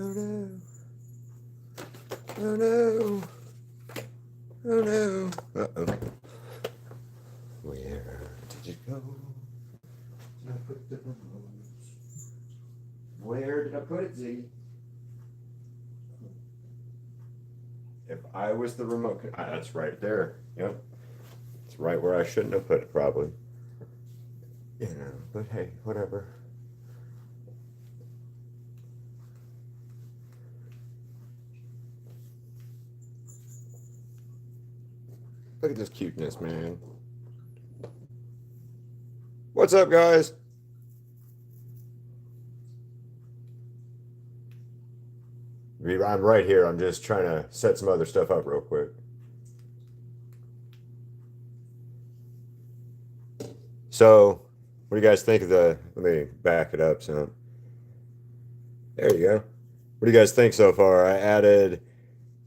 Oh no. Oh no. Oh no. Uh-oh. Where did it go? Did I put the remote? Where did I put it, Z? If I was the remote, that's right there. Yep. It's right where I shouldn't have put it, probably. You know, but hey, whatever. Look at this cuteness, man. What's up, guys? I'm right here. I'm just trying to set some other stuff up real quick. So, what do you guys think of the? Let me back it up some. There you go. What do you guys think so far? I added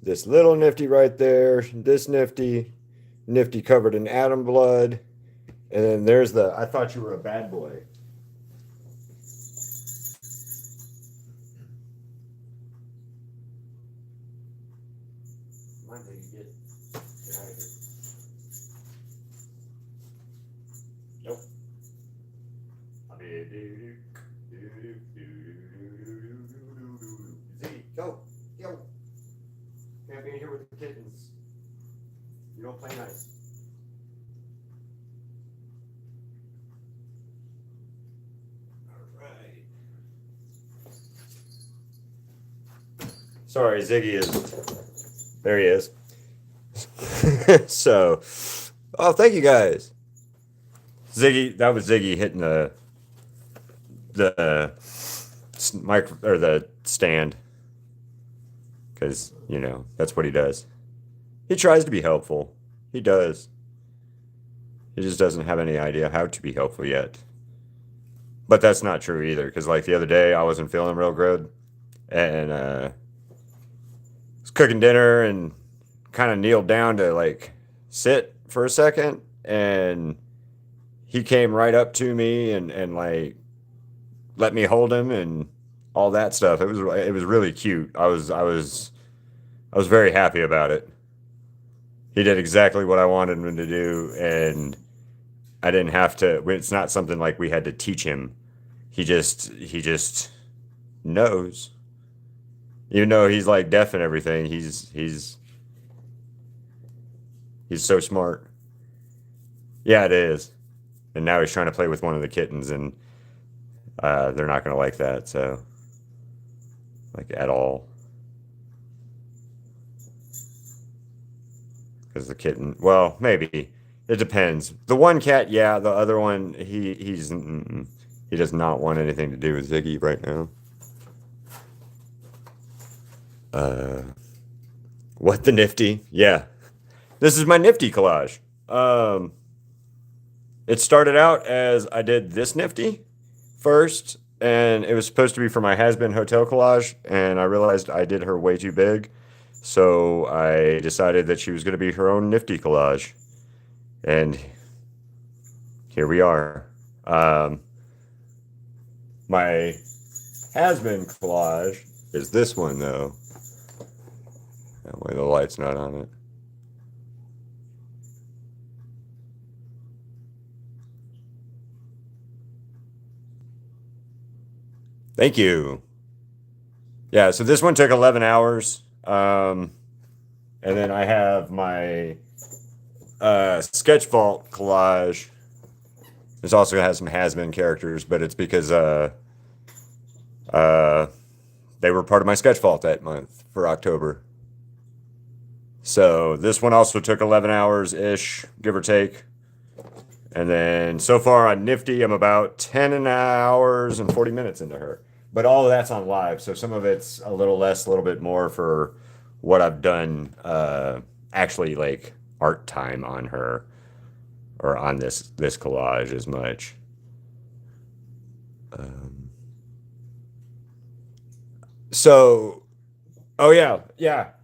this little nifty right there, this nifty, nifty covered in atom blood, and then there's the I thought you were a bad boy. Come on, get out of here. Nope. Z, go, go. Can't be in here with the kittens. You don't play nice. All right. Sorry, Ziggy is. There he is. So, oh, thank you guys. Ziggy, that was Ziggy hitting the mic or the stand because that's what he does. He tries to be helpful. He does. He just doesn't have any idea how to be helpful yet. But that's not true either because like the other day I wasn't feeling real good and was cooking dinner and kind of kneeled down to like sit for a second and he came right up to me and like let me hold him and all that stuff. It was really cute. I was very happy about it. He did exactly what I wanted him to do, and I didn't have to. It's not something like we had to teach him. He just knows. Even though he's like deaf and everything, he's so smart. Yeah, it is. And now he's trying to play with one of the kittens, and they're not going to like that. So, like at all, because the kitten. Well, maybe it depends. The one cat, yeah. The other one, he does not want anything to do with Ziggy right now. What the nifty? Yeah, this is my nifty collage. It started out as I did this nifty first, and it was supposed to be for my has-been hotel collage, and I realized I did her way too big, so I decided that she was going to be her own nifty collage, and here we are. My has-been collage is this one, though. That way the light's not on it. Thank you. Yeah, so this one took 11 hours. And then I have my Sketch Vault collage. This also has some has-been characters, but it's because they were part of my Sketch Vault that month for October. So this one also took 11 hours-ish, give or take. And then so far on Nifty, I'm about 10 hours and 40 minutes into her. But all of that's on live, so some of it's a little less, a little bit more for what I've done actually like art time on her or on this collage as much. So, oh yeah.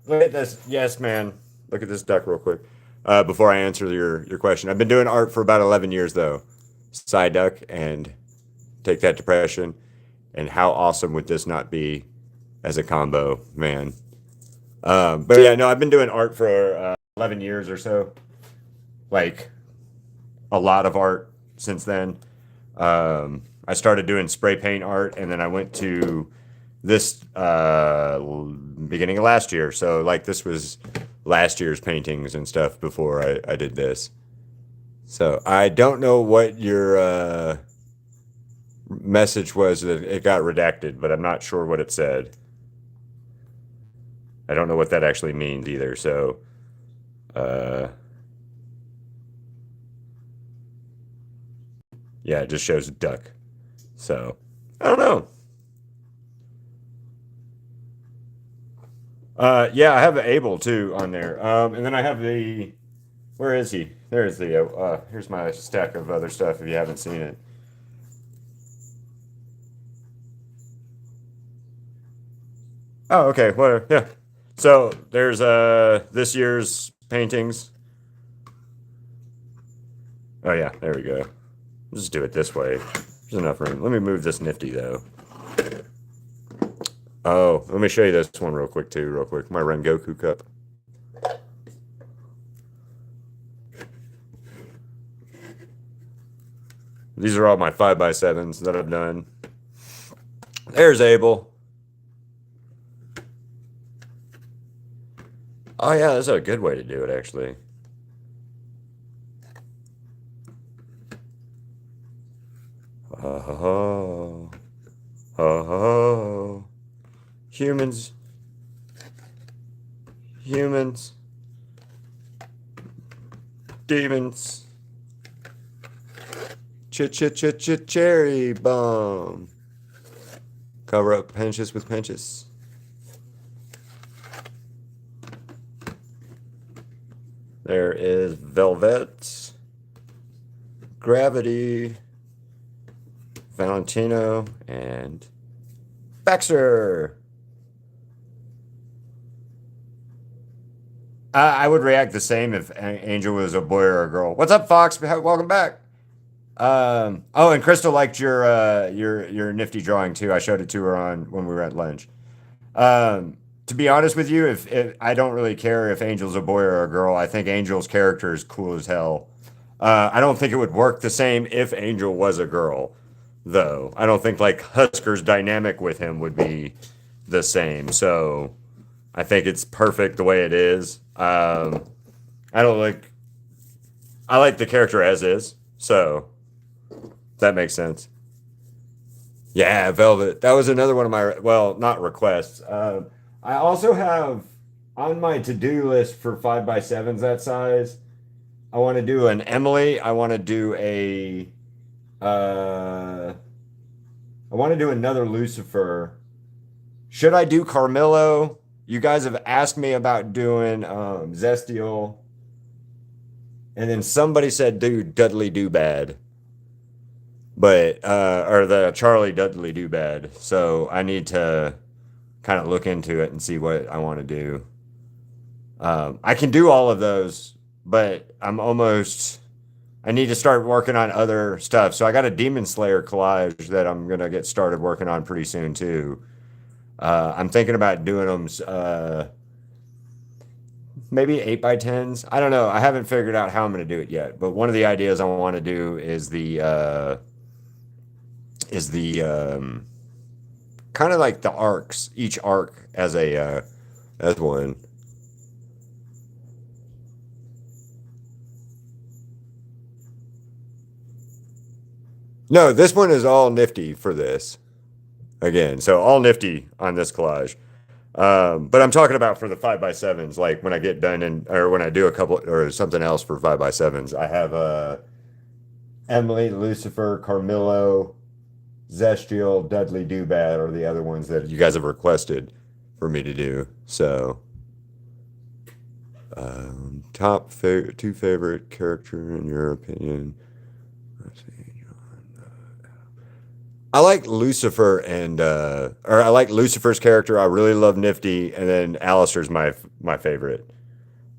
Look at this. Yes, man. Look at this duck real quick. Before I answer your question, I've been doing art for about 11 years though. Side duck and take that depression. And how awesome would this not be as a combo, man. But yeah, no, I've been doing art for 11 years or so. Like a lot of art since then. I started doing spray paint art, and then I went to this beginning of last year. So like this was last year's paintings and stuff before I did this. So I don't know what your message was that it got redacted, but I'm not sure what it said. I don't know what that actually means either. So uh, yeah, it just shows a duck. So I don't know. Yeah, I have Abel too on there. And then I have the. Where is he? There's the. Here's my stack of other stuff if you haven't seen it. Oh, okay. Well, yeah. So there's this year's paintings. Oh yeah, there we go. Just do it this way. There's enough room. Let me move this nifty though. Oh, let me show you this one real quick too, real quick. My Rengoku cup. These are all my 5x7s that I've done. There's Abel. Oh yeah, that's a good way to do it actually. Oh, oh, humans, humans, demons, cherry bomb. Cover up pinches with pinches. There is Velvet, Gravity, Valentino, and Baxter. I would react the same if Angel was a boy or a girl. What's up, Fox? Welcome back. Oh, and Crystal liked your nifty drawing too. I showed it to her on when we were at lunch. To be honest with you, if I don't really care if Angel's a boy or a girl, I think Angel's character is cool as hell. I don't think it would work the same if Angel was a girl, though. I don't think like Husker's dynamic with him would be the same. So I think it's perfect the way it is. I don't like. I like the character as is. So that makes sense. Yeah, Velvet. That was another one of my, well, not requests. I also have on my to-do list for 5x7s that size. I want to do an Emily. I want to do a. I want to do another Lucifer. Should I do Carmillo? You guys have asked me about doing Zestial, and then somebody said do Dudley Do Bad, but or the Charlie Dudley Do Bad. So I need to kind of look into it and see what I want to do. I can do all of those, but I need to start working on other stuff. So I got a Demon Slayer collage that I'm gonna get started working on pretty soon too. I'm thinking about doing them maybe 8x10s. I don't know. I haven't figured out how I'm gonna do it yet. But one of the ideas I want to do is the kind of like the arcs, each arc as one. No, this one is all nifty for this. Again, so all nifty on this collage. But I'm talking about for the 5x7s, like when I get done or when I do a couple or something else for 5x7s. I have Emily, Lucifer, Carmillo, Zestial, Dudley Do Bad are the other ones that you guys have requested for me to do. So two favorite character in your opinion. Let's see. I like Lucifer or I like Lucifer's character. I really love Nifty, and then Alistair's my favorite.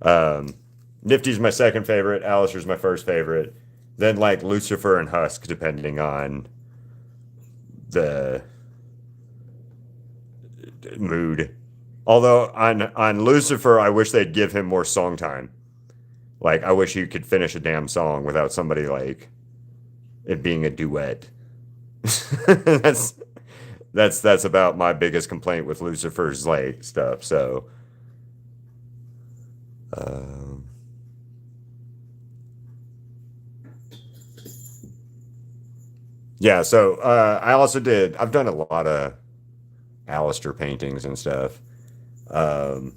Um, Nifty's my second favorite. Alistair's my first favorite. Then like Lucifer and Husk, depending on the mood. Although on Lucifer, I wish they'd give him more song time. Like, I wish he could finish a damn song without somebody like it being a duet. that's that's about my biggest complaint with Lucifer's like stuff. So, um, yeah. So I also did. I've done a lot of Alistair paintings and stuff. Um,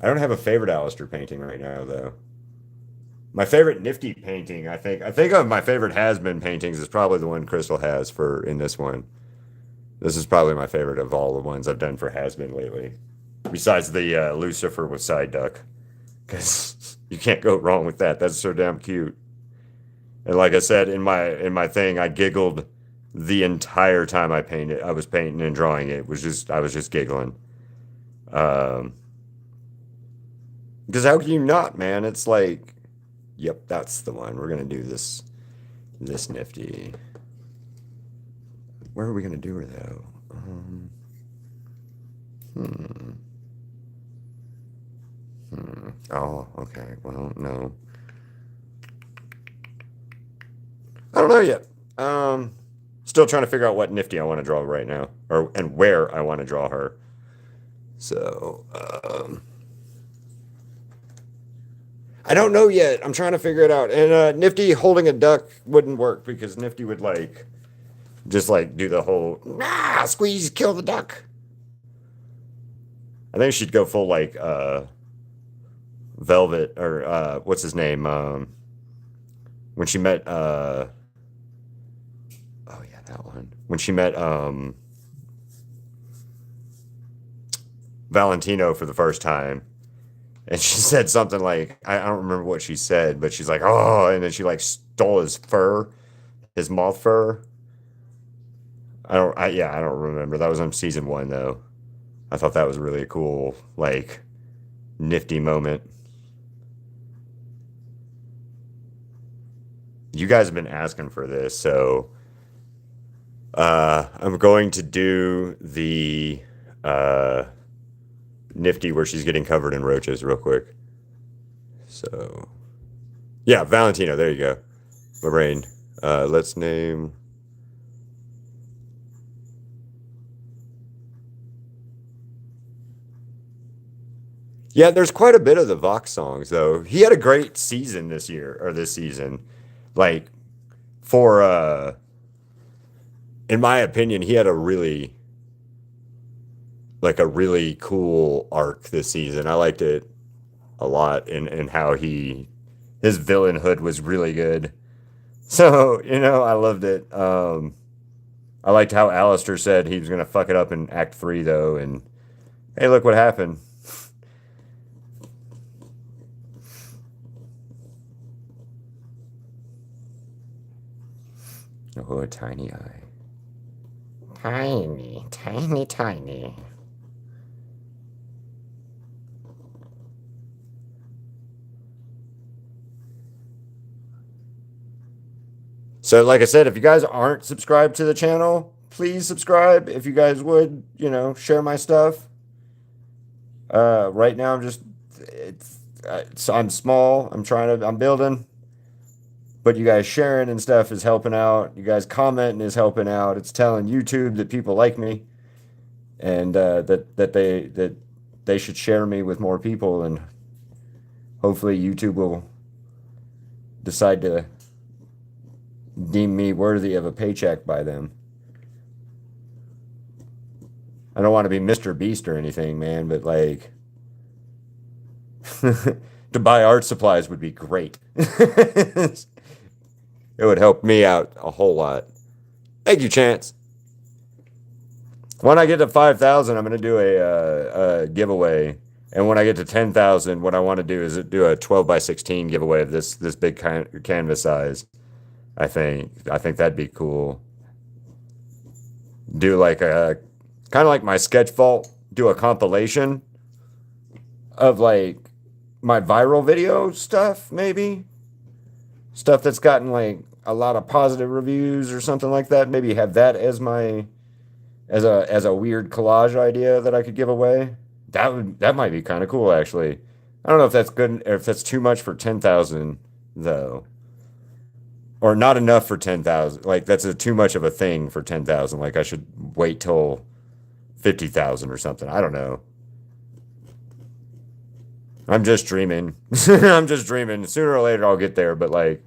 I don't have a favorite Alistair painting right now, though. My favorite Nifty painting, I think of my favorite has been paintings is probably the one Crystal has for in this one. This is probably my favorite of all the ones I've done for has been lately. Besides the Lucifer with side duck, because you can't go wrong with that. That's so damn cute. And like I said in my thing, I giggled the entire time I painted. I was painting and drawing it. I was just giggling. Um, because how can you not, man? It's like, yep, that's the one. We're gonna do this Nifty. Where are we gonna do her though? Hmm. Oh, okay. Well, no. I don't know yet. Still trying to figure out what Nifty I want to draw right now, or and where I want to draw her. So, I don't know yet. I'm trying to figure it out. And Nifty holding a duck wouldn't work because Nifty would like just like do the whole squeeze, kill the duck. I think she'd go full like Velvet or what's his name? When she met oh yeah, that one. When she met Valentino for the first time. And she said something like, I don't remember what she said, but she's like, oh, and then she like stole his fur, his moth fur. I don't remember. That was on season one though. I thought that was really a cool, like, nifty moment. You guys have been asking for this, so I'm going to do the nifty where she's getting covered in roaches real quick. So, yeah, Valentino. There you go. My brain. Let's name. Yeah, there's quite a bit of the Vox songs though. He had a great season this year or this season. Like for in my opinion, he had a really cool arc this season. I liked it a lot and how his villainhood was really good. So, I loved it. I liked how Alistair said he was gonna fuck it up in Act 3 though, and hey, look what happened. Oh, a tiny eye. Tiny, tiny, tiny. So, like I said, if you guys aren't subscribed to the channel, please subscribe. If you guys would, share my stuff. Right now, I'm small. I'm building. But you guys sharing and stuff is helping out. You guys commenting is helping out. It's telling YouTube that people like me, and that they should share me with more people, and hopefully YouTube will decide to deem me worthy of a paycheck by them. I don't want to be Mr. Beast or anything, man, but like to buy art supplies would be great. It would help me out a whole lot. Thank you, Chance. When I get to 5,000, I'm going to do a giveaway. And when I get to 10,000, what I want to do is do a 12 by 16 giveaway of this big canvas size. I think that'd be cool. Do like a kind of like my sketch vault. Do a compilation of like my viral video stuff, maybe stuff that's gotten like a lot of positive reviews or something like that. Maybe have that as as a weird collage idea that I could give away. That might be kind of cool actually. I don't know if that's good or if that's too much for 10,000 though. Or not enough for 10,000. Like that's too much of a thing for 10,000. Like I should wait till 50,000 or something. I don't know. I'm just dreaming. I'm just dreaming. Sooner or later I'll get there, but like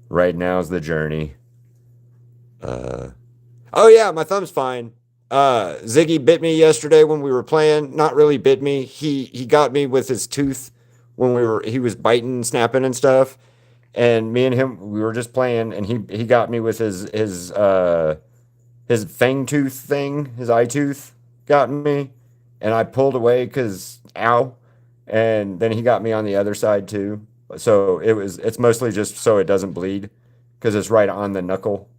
right now's the journey. Uh Oh yeah, my thumb's fine. Ziggy bit me yesterday when we were playing. Not really bit me. He got me with his tooth when he was biting, snapping and stuff. And me and him we were just playing and he got me with his fang tooth thing, his eye tooth got me. And I pulled away cuz ow. And then he got me on the other side too. So it's mostly just so it doesn't bleed cuz it's right on the knuckle.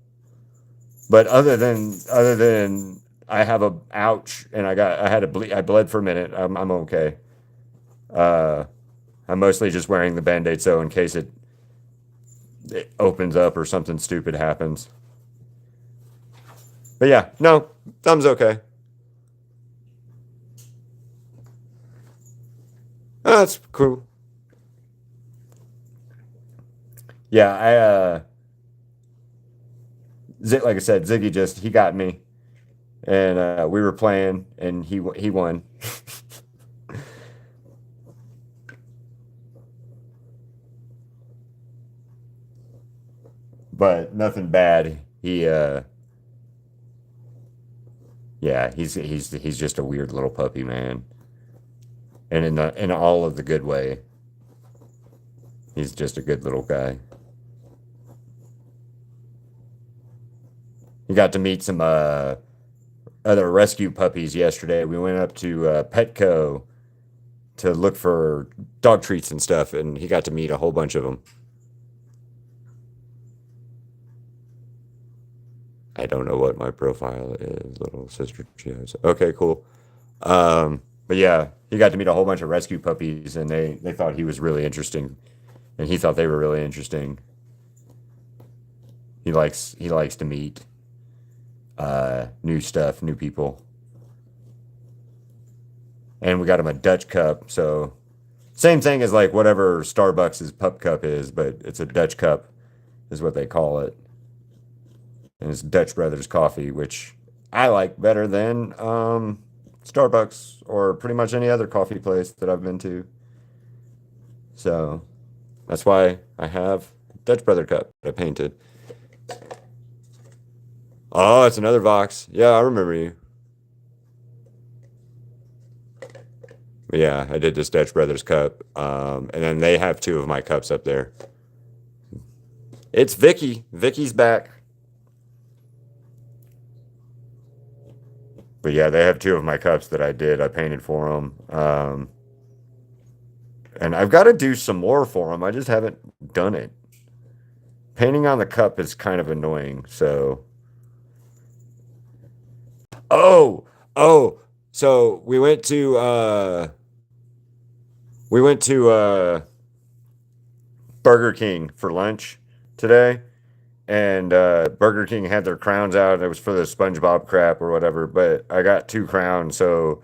But other than I have a ouch and I had a bleed I bled for a minute. I'm okay. Uh, I'm mostly just wearing the band-aid so in case it opens up or something stupid happens. But yeah, no, thumb's okay. Oh, that's cool. Yeah, like I said, Ziggy just he got me and we were playing and he won. But nothing bad. Yeah, he's just a weird little puppy, man. And in all of the good way. He's just a good little guy. He got to meet some other rescue puppies yesterday. We went up to Petco to look for dog treats and stuff, and he got to meet a whole bunch of them. I don't know what my profile is, little sister Cheers. Okay, cool. But yeah, he got to meet a whole bunch of rescue puppies, and they thought he was really interesting, and he thought they were really interesting. He likes to meet new stuff, new people, and we got him a Dutch cup. So same thing as like whatever Starbucks' pup cup is, but it's a Dutch cup, is what they call it, and it's Dutch Brothers coffee, which I like better than Starbucks or pretty much any other coffee place that I've been to. So that's why I have Dutch Brother cup that I painted. Oh, it's another Vox. Yeah, I remember you. But yeah, I did this Dutch Brothers cup. And then they have two of my cups up there. It's Vicky. Vicky's back. But yeah, they have two of my cups that I did. I painted for them. And I've got to do some more for them. I just haven't done it. Painting on the cup is kind of annoying. So, oh, oh. So we went to Burger King for lunch today, and Burger King had their crowns out. It was for the SpongeBob crap or whatever, but I got two crowns, so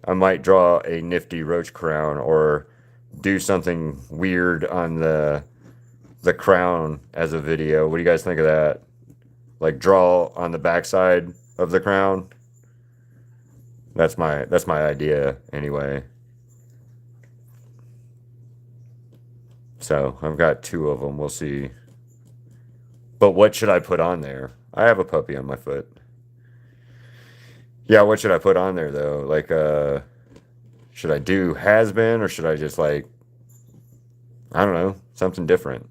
I might draw a nifty roach crown or do something weird on the crown as a video. What do you guys think of that? Like draw on the backside of the crown. That's my idea anyway. So I've got two of them. We'll see. But what should I put on there? I have a puppy on my foot. Yeah, what should I put on there though? Like should I do has been or should I just like I don't know, something different?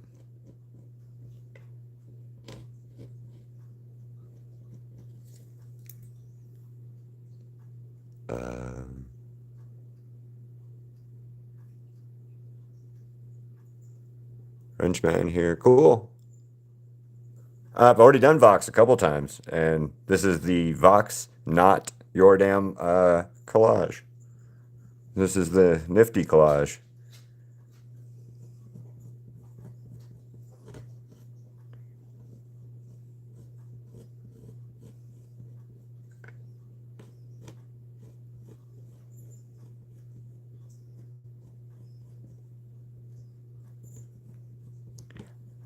Um Frenchman here. Cool. I've already done Vox a couple times, and this is the Vox, not your damn collage. This is the nifty collage.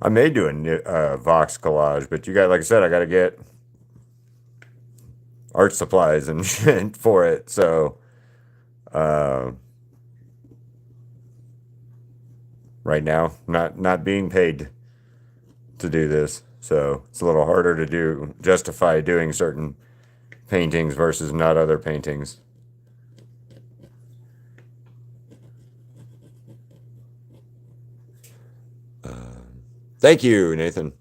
I may do a Vox collage, but you got, like I said, I got to get art supplies and shit for it. So, uh, right now, not being paid to do this, so it's a little harder to justify doing certain paintings versus not other paintings. Thank you, Nathan.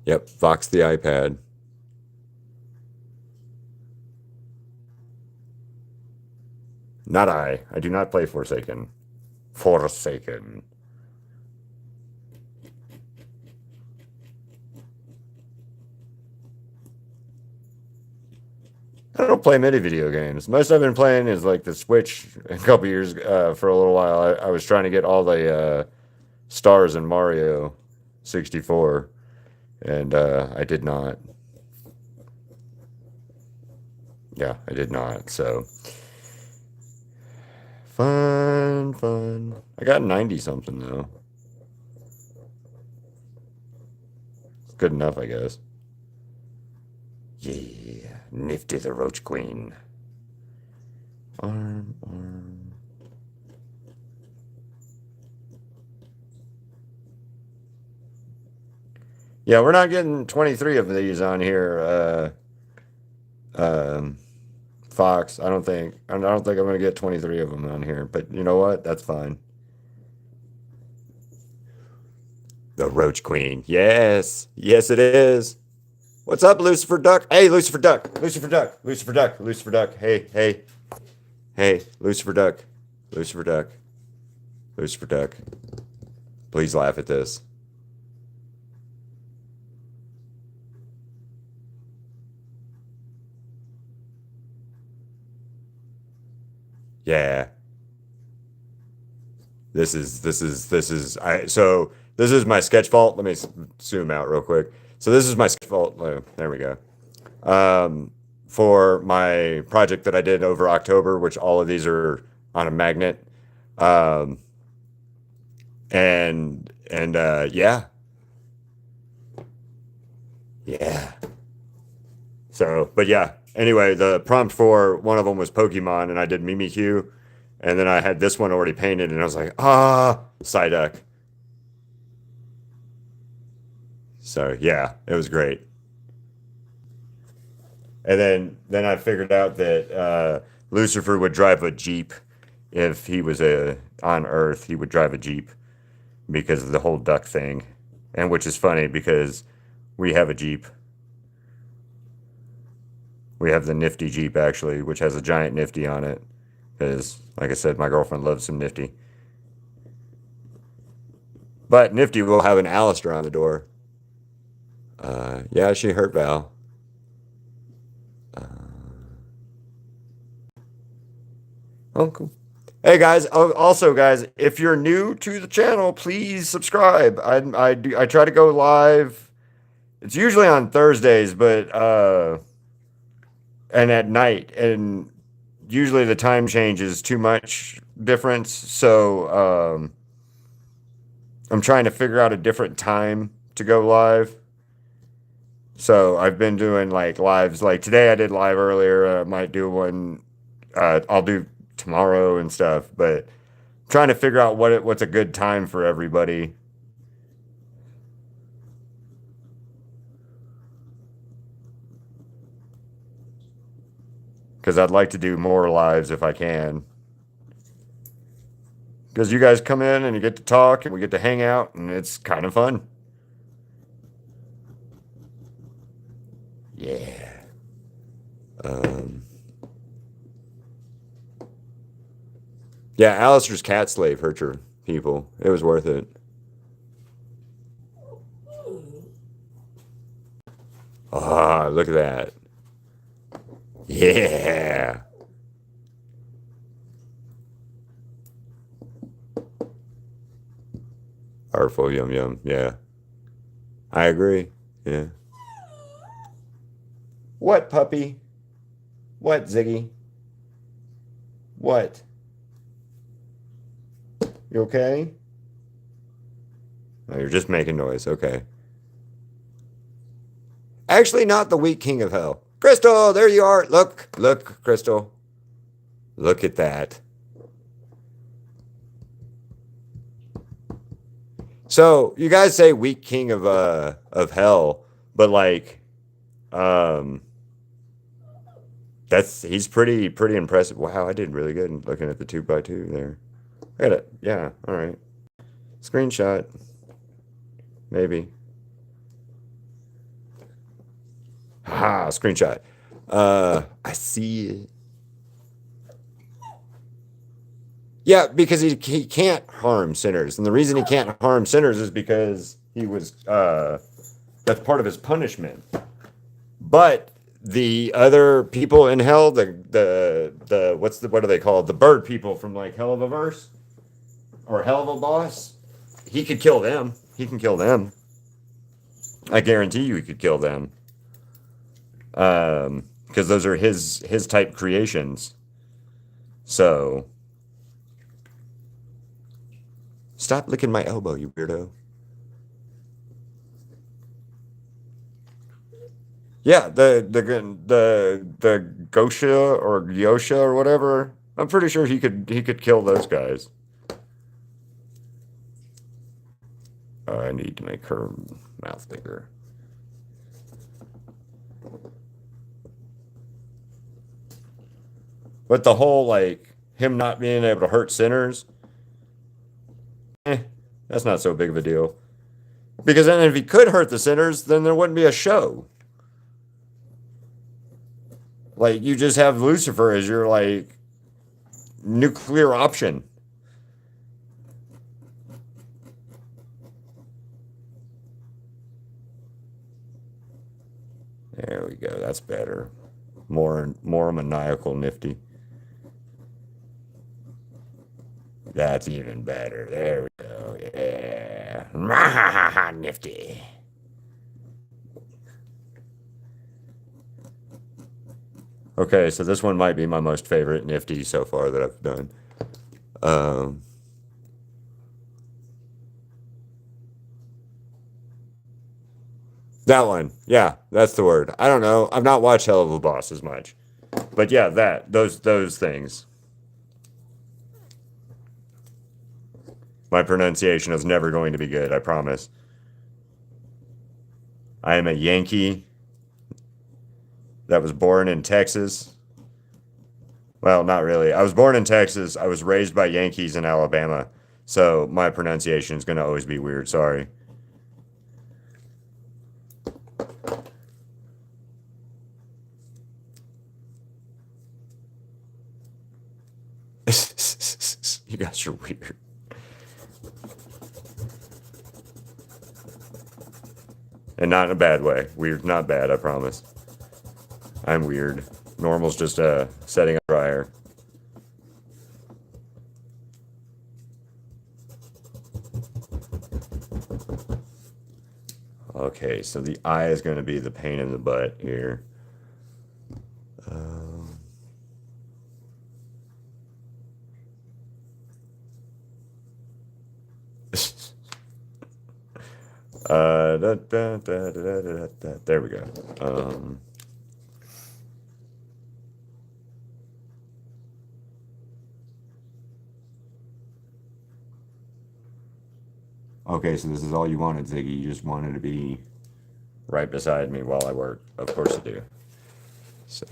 Yep, Vox the iPad. Not I. I do not play Forsaken. Forsaken. I don't play many video games. Most I've been playing is like the Switch a couple years for a little while. I was trying to get all the stars in Mario 64, and I did not. Yeah, I did not. So fun, fun. I got 90 something though. It's good enough, I guess. Yeah, Nifty the Roach Queen. Arm, arm. Yeah, we're not getting 23 of these on here, Fox. I don't think. I don't think I'm gonna get 23 of them on here. But you know what? That's fine. The Roach Queen. Yes, yes, it is. What's up, Lucifer Duck? Hey, Lucifer Duck. Lucifer Duck. Lucifer Duck. Lucifer Duck. Hey, hey, hey, Lucifer Duck. Lucifer Duck. Lucifer Duck. Please laugh at this. Yeah. This is my sketch fault. Let me zoom out real quick. So this is my sketch fault. There we go. For my project that I did over October, which all of these are on a magnet. Um, and yeah. Yeah. So, but yeah. Anyway, the prompt for one of them was Pokemon, and I did Mimikyu, and then I had this one already painted, and I was like, Psyduck. So yeah, it was great. And then I figured out that Lucifer would drive a Jeep if he was on Earth. He would drive a Jeep because of the whole duck thing, and which is funny because we have a Jeep. We have the Nifty Jeep actually, which has a giant Nifty on it. Because, like I said, my girlfriend loves some Nifty. But Nifty will have an Alistair on the door. Yeah, she hurt Val. Uh, oh, cool. Hey guys, also guys, if you're new to the channel, please subscribe. I try to go live. It's usually on Thursdays, but and at night, and usually the time change is too much difference. So I'm trying to figure out a different time to go live. So I've been doing like lives. Like today, I did live earlier. I might do one. I'll do tomorrow and stuff. But trying to figure out what's a good time for everybody. Because I'd like to do more lives if I can. Because you guys come in and you get to talk and we get to hang out and it's kind of fun. Yeah. Yeah, Alistair's cat slave hurt your people. It was worth it. Ah, look at that. Yeah. Artful, yum yum. Yeah. I agree. Yeah. What, puppy? What, Ziggy? What? You okay? Oh, you're just making noise. Okay. Actually, not the weak king of hell. Crystal, there you are. Look, look, Crystal. Look at that. So you guys say weak king of hell, but like, um, he's pretty impressive. Wow, I did really good looking at the 2x2 there. I got it. Yeah. All right. Screenshot. Maybe. Ha! Screenshot. I see it. Yeah, because he can't harm sinners, and the reason he can't harm sinners is because he was that's part of his punishment. But the other people in hell, the what are they called? The bird people from like Hell of a Verse or Hell of a Boss. He could kill them. He can kill them. I guarantee you, he could kill them. Because those are his type creations. So stop licking my elbow, you weirdo. Yeah, the Gosha or Yosha or whatever. I'm pretty sure he could kill those guys. I need to make her mouth bigger. But the whole like him not being able to hurt sinners, that's not so big of a deal. Because then if he could hurt the sinners, then there wouldn't be a show. Like you just have Lucifer as your like nuclear option. There we go. That's better. More maniacal, nifty. That's even better. There we go. Yeah. Nifty. Okay, so this one might be my most favorite nifty so far that I've done. That one. Yeah, that's the word. I don't know. I've not watched Hell of a Boss as much. But yeah, those things. My pronunciation is never going to be good, I promise. I am a Yankee that was born in Texas. Well, not really. I was born in Texas. I was raised by Yankees in Alabama. So my pronunciation is going to always be weird. Sorry. You guys are weird. And not in a bad way. Weird, not bad, I promise. I'm weird. Normal's just setting a dryer. Okay, so the eye is going to be the pain in the butt here. There we go. Okay, so this is all you wanted, Ziggy. You just wanted to be right beside me while I work. Of course you do. So,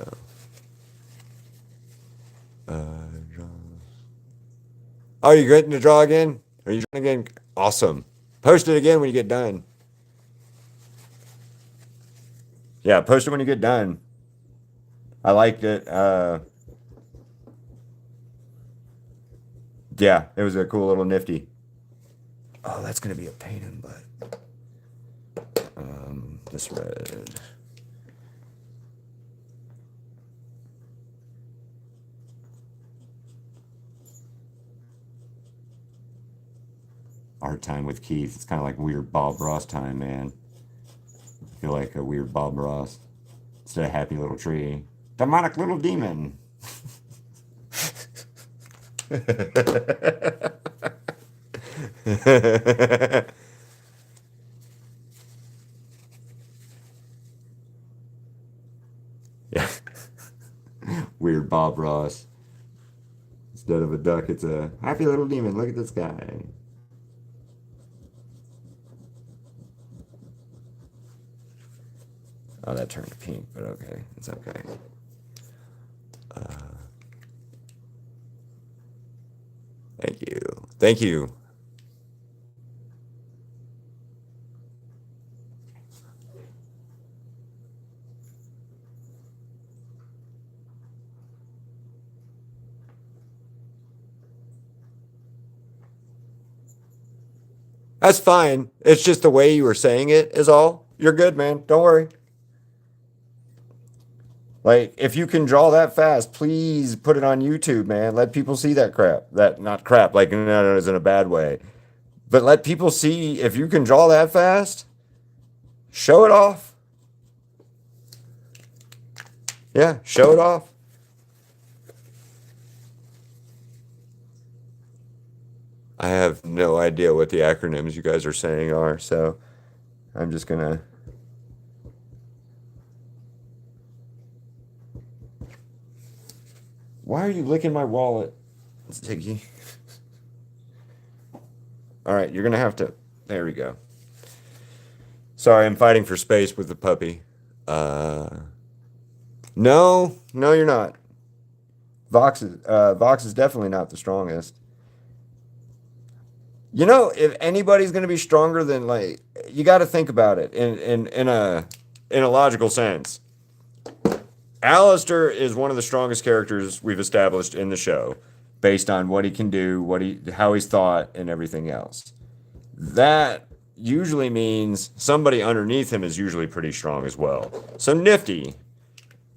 oh, you getting to draw again? Are you drawing again? Awesome. Post it again when you get done. Yeah, post it when you get done. I liked it. Yeah, it was a cool little nifty. Oh, that's gonna be a pain in the butt. This red. Art time with Keith. It's kind of like weird Bob Ross time, man. I feel like a weird Bob Ross instead of happy little tree. Demonic little demon. Yeah. Weird Bob Ross. Instead of a duck, it's a happy little demon. Look at this guy. Oh, that turned pink, but okay. It's okay. Thank you. Thank you. That's fine. It's just the way you were saying it is all. You're good, man. Don't worry. Like, if you can draw that fast, please put it on YouTube, man. Let people see that crap. That, not crap, like, no, it's in a bad way. But let people see if you can draw that fast, show it off. Yeah, show it off. I have no idea what the acronyms you guys are saying are, so I'm just gonna. Why are you licking my wallet, Ziggy? All right, you're gonna have to. There we go. Sorry, I'm fighting for space with the puppy. No, you're not. Vox is definitely not the strongest. You know, if anybody's going to be stronger than, like, you got to think about it in a logical sense. Alistair is one of the strongest characters we've established in the show, based on what he can do, how he's thought, and everything else. That usually means somebody underneath him is usually pretty strong as well. So Nifty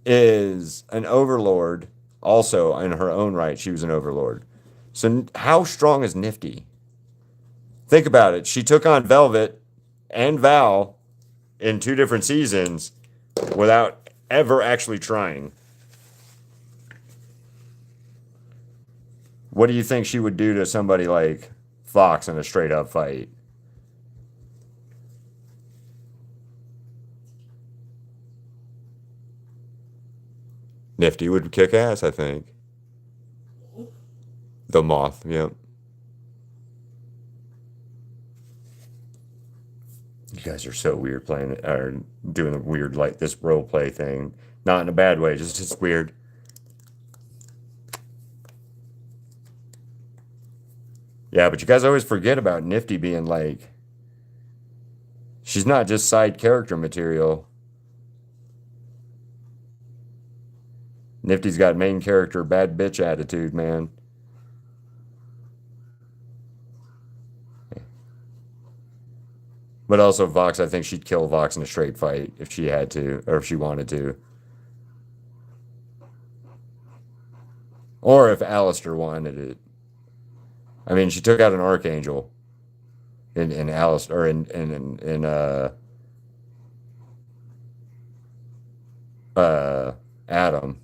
is an overlord. Also, in her own right, she was an overlord. So how strong is Nifty? Think about it. She took on Velvet and Val in 2 different seasons without ever actually trying. What do you think she would do to somebody like Fox in a straight up fight? Nifty would kick ass, I think. The Moth, yep. You guys are so weird playing it, or doing a weird, like, this role play thing. Not in a bad way, just weird. Yeah, but you guys always forget about Nifty being like, she's not just side character material. Nifty's got main character bad bitch attitude, man. But also Vox, I think she'd kill Vox in a straight fight if she had to, or if she wanted to. Or if Alistair wanted it. I mean, she took out an Archangel in Alistair, or in Adam.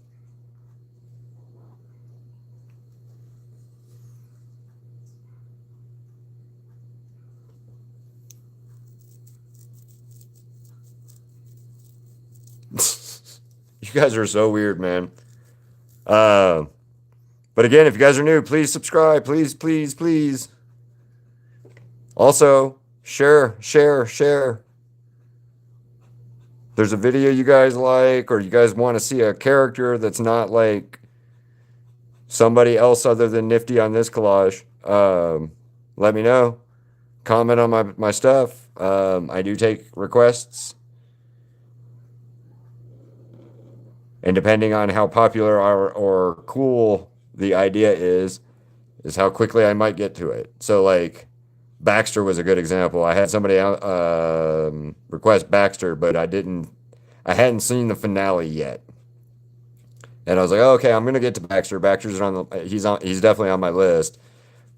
You guys are so weird, man. But again, if you guys are new, please subscribe. Please, please, please. Also, share. There's a video you guys like, or you guys want to see a character that's not like somebody else other than Nifty on this collage, let me know. Comment on my stuff. I do take requests. And depending on how popular or cool the idea is how quickly I might get to it. So, like, Baxter was a good example. I had somebody request Baxter, but I hadn't seen the finale yet. And I was like, oh, okay, I'm gonna get to Baxter. He's definitely on my list,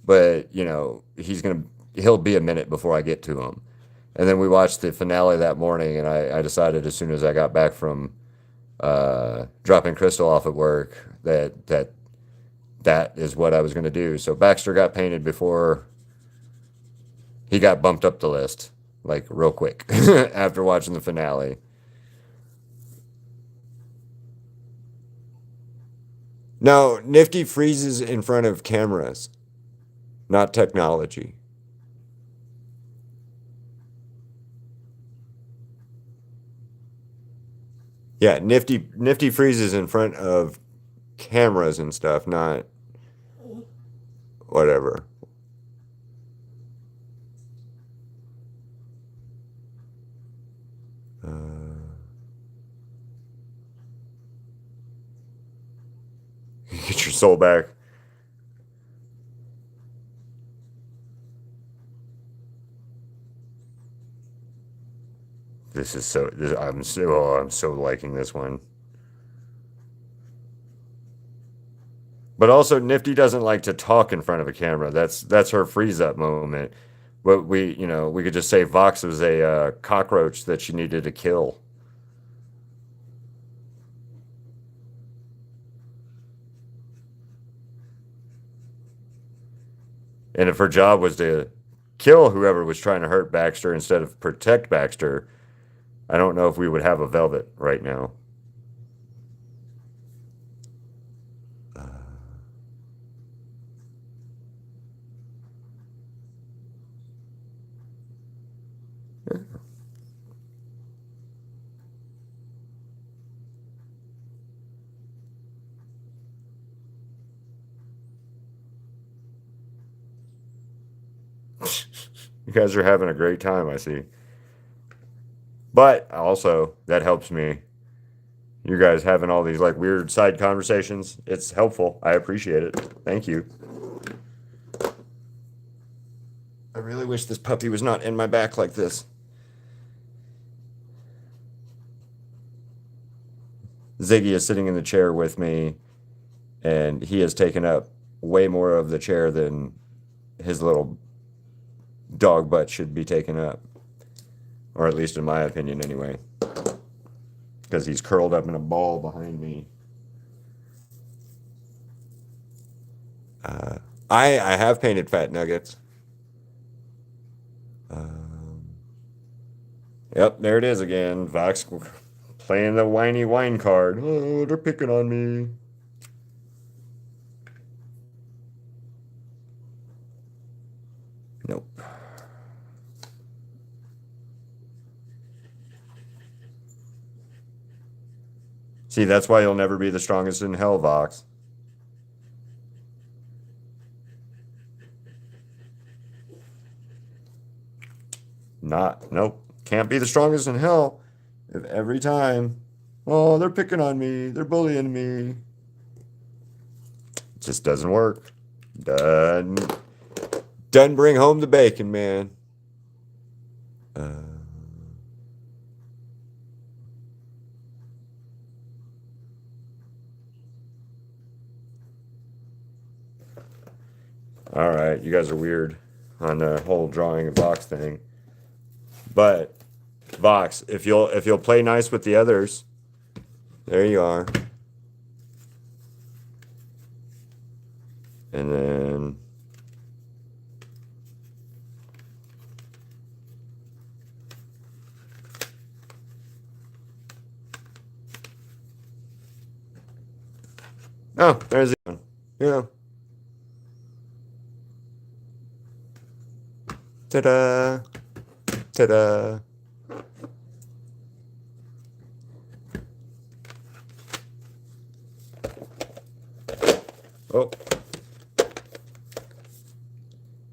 but you know, he'll be a minute before I get to him. And then we watched the finale that morning, and I decided as soon as I got back from dropping Crystal off at work that is what I was going to do. So Baxter got painted before he got bumped up the list like real quick after watching the finale. No, Nifty freezes in front of cameras, not technology. Yeah, Nifty freezes in front of cameras and stuff, not whatever. Get your soul back. This is so. I'm so liking this one. But also, Nifty doesn't like to talk in front of a camera. That's her freeze up moment. But we could just say Vox was a cockroach that she needed to kill. And if her job was to kill whoever was trying to hurt Baxter instead of protect Baxter, I don't know if we would have a Velvet right now. You guys are having a great time, I see. But also, that helps me. You guys having all these like weird side conversations, it's helpful. I appreciate it. Thank you. I really wish this puppy was not in my back like this. Ziggy is sitting in the chair with me, and he has taken up way more of the chair than his little dog butt should be taken up. Or at least in my opinion, anyway. Because he's curled up in a ball behind me. I have painted Fat Nuggets. Yep, there it is again. Vox playing the whiny wine card. Oh, they're picking on me. Nope. See, that's why you'll never be the strongest in hell, Vox. Nope. Can't be the strongest in hell if every time, oh, they're picking on me, they're bullying me. It just doesn't work. Doesn't bring home the bacon, man. All right, you guys are weird on the whole drawing a Vox thing. But Vox, if you'll play nice with the others, there you are. And then oh, there's the one. Yeah. Ta-da! Ta-da! Oh.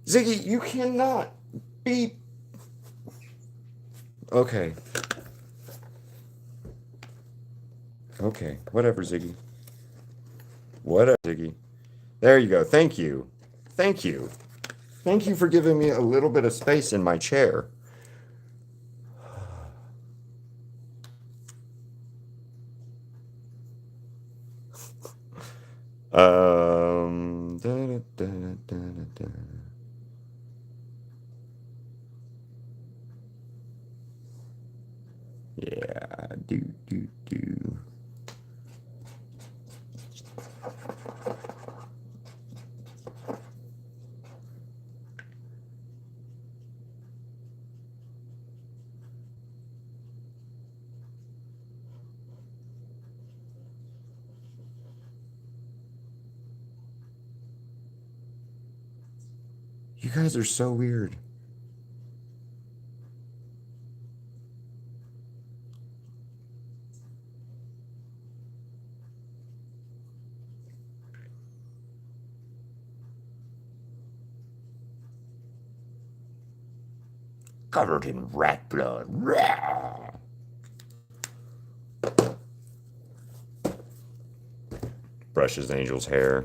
Ziggy, you cannot be... Okay. Okay, whatever, Ziggy. Whatever, Ziggy. There you go. Thank you. Thank you. Thank you for giving me a little bit of space in my chair. Da, da, da, da. Yeah, do. guys are so weird. Covered in rat blood. Rah! Brushes Angel's hair.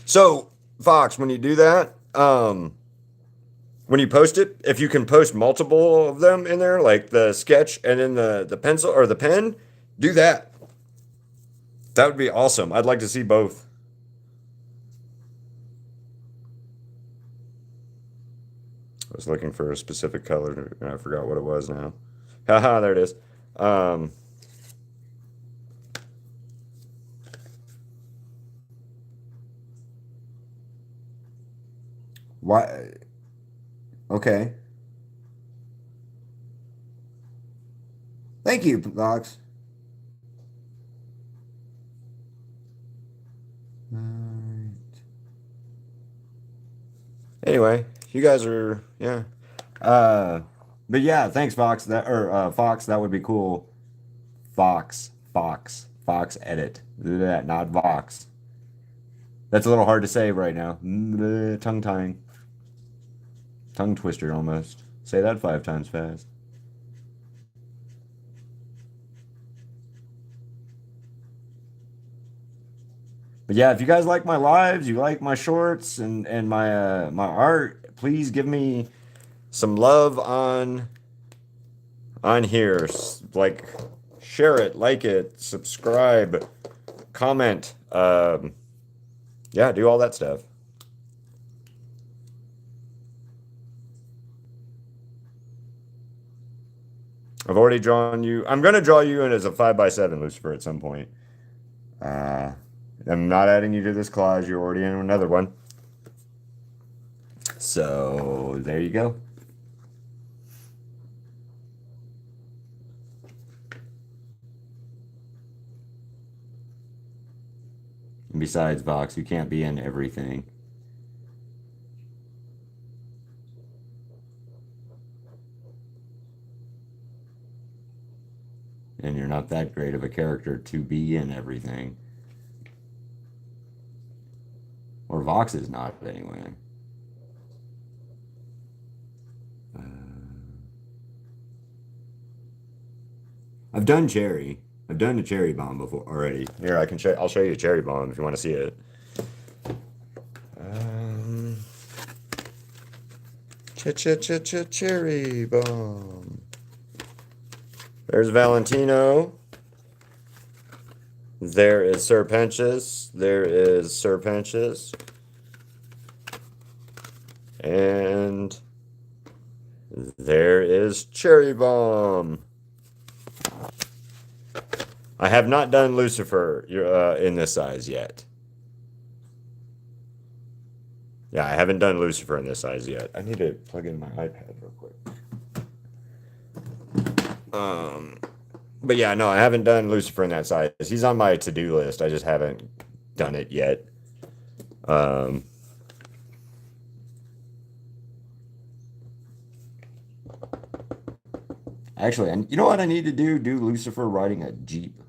So, Fox, when you do that, when you post it, if you can post multiple of them in there, like the sketch and then the pencil or the pen, do that. That would be awesome. I'd like to see both. I was looking for a specific color and I forgot what it was now. Haha, there it is. Um, why? Okay. Thank you, Fox. Anyway, you guys are yeah. Uh, but yeah, thanks, Fox. Fox, that would be cool. Fox edit. That, not Vox. That's a little hard to say right now. Tongue tying, tongue twister almost. Say that 5 times fast. But yeah, if you guys like my lives, you like my shorts and my art, please give me some love on here. Like, share it, like it, subscribe, comment. Yeah, do all that stuff. I've already drawn you. I'm gonna draw you in as a 5x7, Lucifer, at some point. Uh, I'm not adding you to this collage. You're already in another one. So there you go. And besides, Vox, you can't be in everything. And you're not that great of a character to be in everything. Or Vox is not, anyway. I've done cherry. I've done the cherry bomb before already. Here, I can show. I'll show you a cherry bomb if you want to see it. Um, cherry bomb. There's Valentino. There is Serpentius. There is Serpentius. And there is Cherry Bomb. I have not done Lucifer in this size yet. Yeah, I haven't done Lucifer in this size yet. I need to plug in my iPad real quick. But yeah, no, I haven't done Lucifer in that size. He's on my to-do list. I just haven't done it yet. Actually, and you know what I need to do? Do Lucifer riding a Jeep.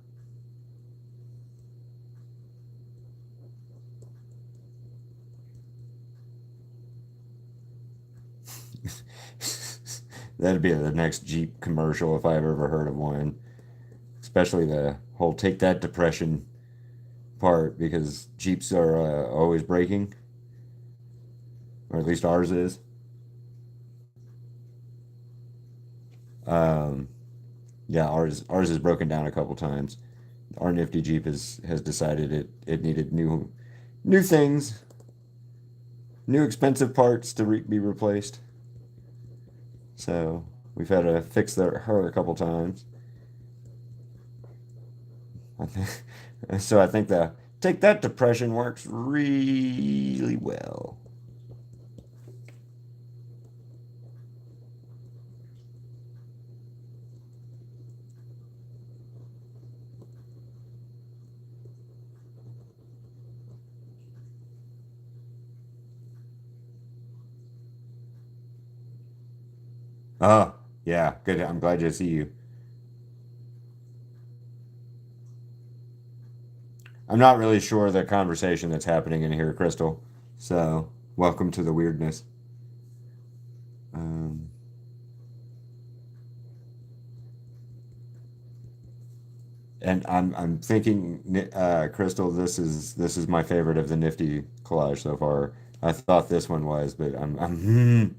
That'd be the next Jeep commercial if I've ever heard of one. Especially the whole take that depression part because Jeeps are always breaking, or at least ours is. Um, yeah, ours is broken down a couple times. Our nifty Jeep has decided it needed new things, new expensive parts to be replaced. So we've had to fix her a couple times. So I think the take that depression works really well. Oh, yeah, good. I'm glad to see you. I'm not really sure the conversation that's happening in here, Crystal. So, welcome to the weirdness. Um, and I'm thinking, Crystal, this is my favorite of the Nifty collage so far. I thought this one was, but I'm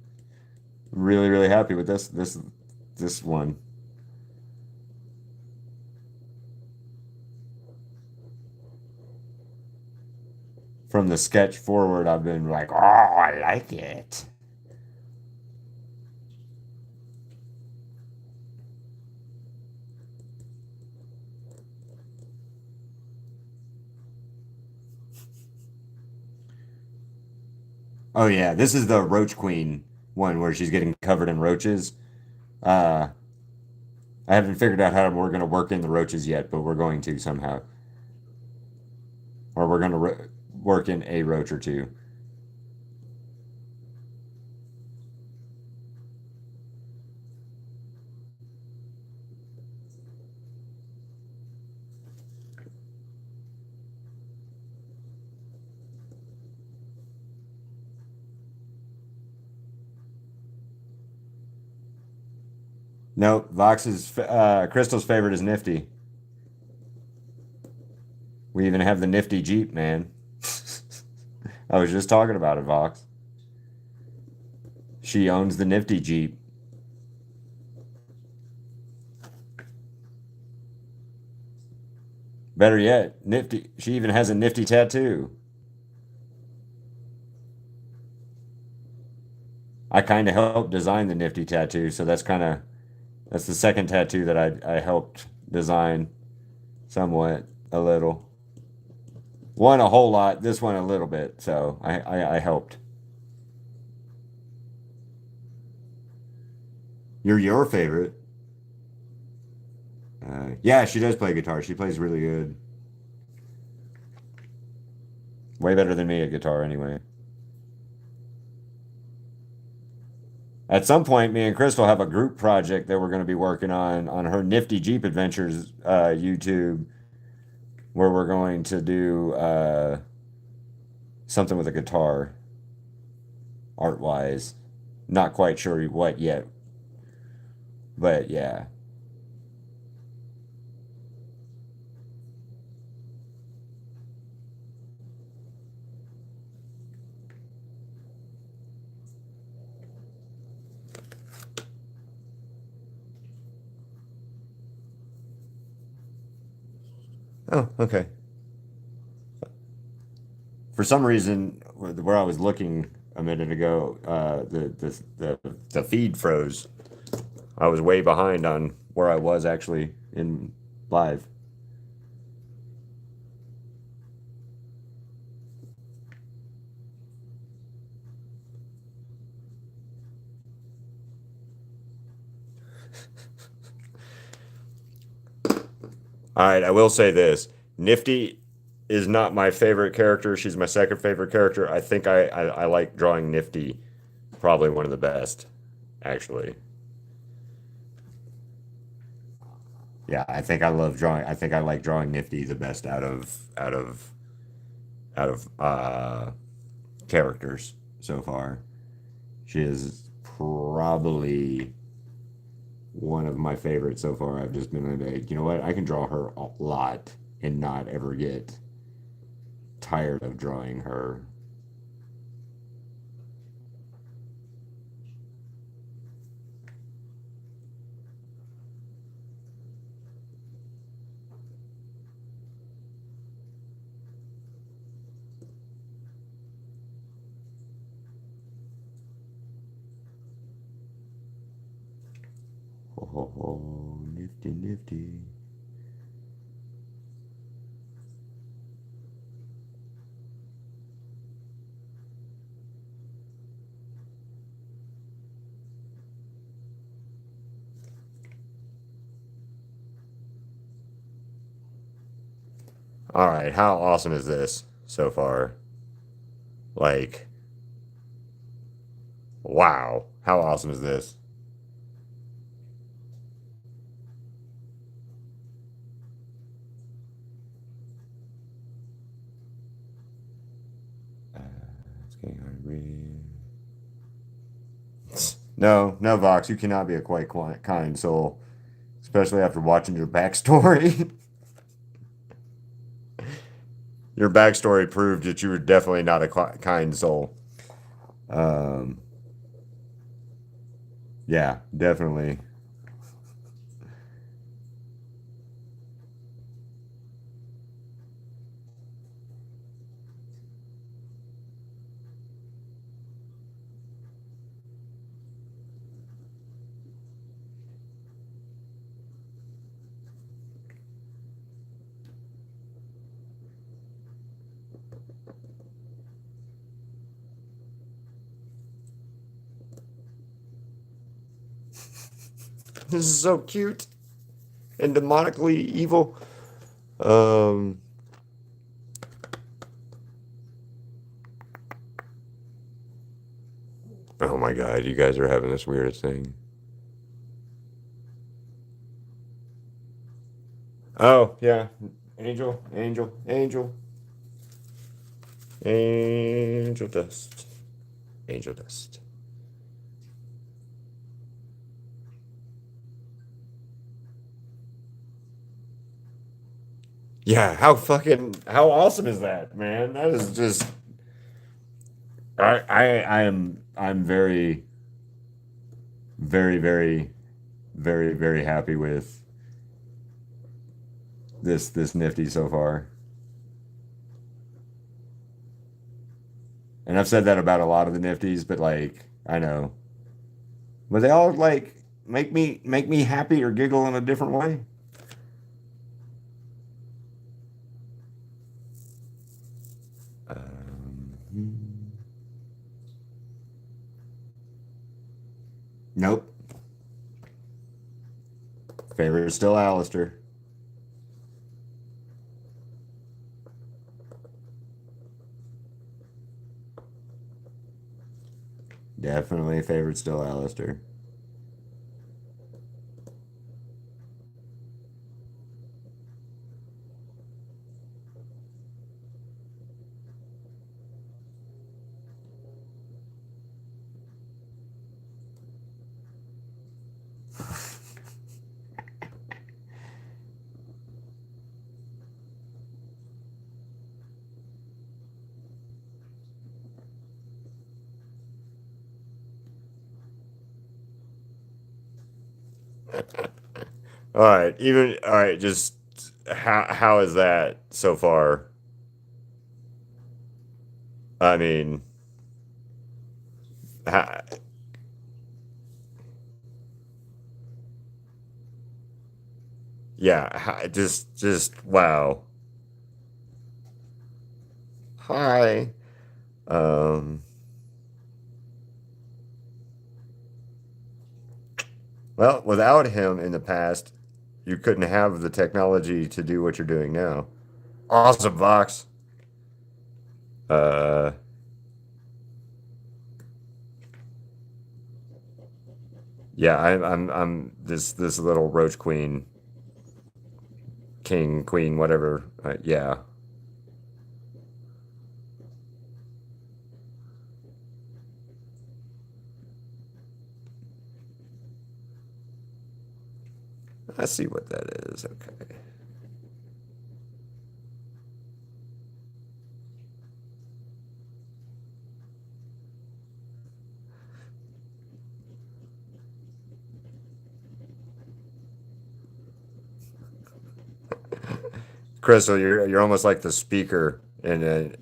really really happy with this one. From the sketch forward, I've been like, oh, I like it. Oh yeah, this is the Roach Queen one where she's getting covered in roaches. Uh, I haven't figured out how we're gonna work in the roaches yet, but we're going to somehow, or we're gonna work in a roach or two. No, Crystal's favorite is Nifty. We even have the Nifty Jeep, man. I was just talking about it, Vox. She owns the Nifty Jeep. Better yet, Nifty. She even has a Nifty tattoo. I kind of helped design the Nifty tattoo, so that's the second tattoo that I helped design somewhat a little. One a whole lot, this one a little bit. So I helped. You're your favorite. Yeah, she does play guitar. She plays really good. Way better than me at guitar, anyway. At some point, me and Crystal have a group project that we're going to be working on her Nifty Jeep Adventures YouTube, where we're going to do something with a guitar, art wise. Not quite sure what yet, but yeah. Oh, okay. For some reason, where I was looking a minute ago, the feed froze. I was way behind on where I was actually in live. All right, I will say this. Nifty is not my favorite character. She's my second favorite character. I think I like drawing Nifty probably one of the best, actually. Yeah, I think I love drawing. I think I like drawing Nifty the best out of characters so far. She is probably one of my favorites so far. I've just been like, you know what? I can draw her a lot and not ever get tired of drawing her. Oh, nifty, nifty. All right, how awesome is this so far? Like, wow, how awesome is this? No, no, Vox, you cannot be a quite kind soul, especially after watching your backstory. Your backstory proved that you were definitely not a kind soul. Um, yeah, definitely. This is so cute and demonically evil. Um, oh my God, you guys are having this weirdest thing. Oh, yeah. Angel, angel, angel, angel dust, angel dust. Yeah, how awesome is that, man? That is just I'm very, very, very, very, very happy with this nifty so far. And I've said that about a lot of the nifties, but like I know. But they all like make me happy or giggle in a different way. Um, nope. Favorite is still Alistair. Definitely favorite still Alistair. All right, even all right, just how is that so far? I mean, ha, yeah, just wow. Hi. Um, well, without him in the past, you couldn't have the technology to do what you're doing now. Awesome, Vox. Uh, yeah, I'm this little roach queen, king, queen, whatever. Yeah, I see what that is. Okay. Crystal, you're almost like the speaker in a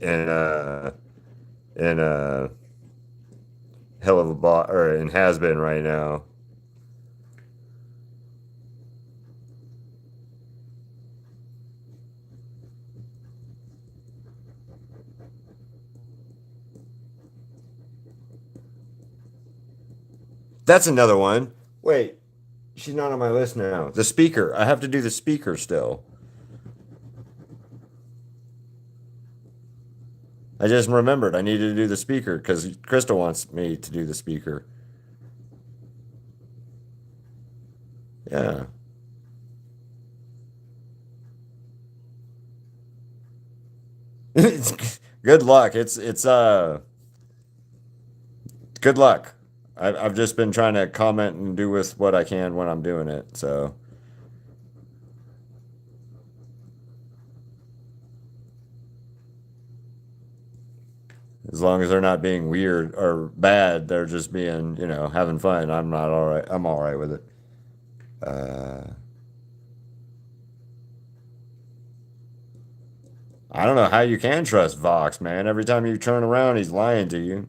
hell of a bot or in has been right now. That's another one. Wait, she's not on my list now. The speaker. I have to do the speaker still. I just remembered I needed to do the speaker because Crystal wants me to do the speaker. Yeah. Good luck. It's good luck. I've just been trying to comment and do with what I can when I'm doing it. So as long as they're not being weird or bad, they're just being, having fun. I'm not all right. I'm all right with it. Uh, I don't know how you can trust Vox, man. Every time you turn around, he's lying to you.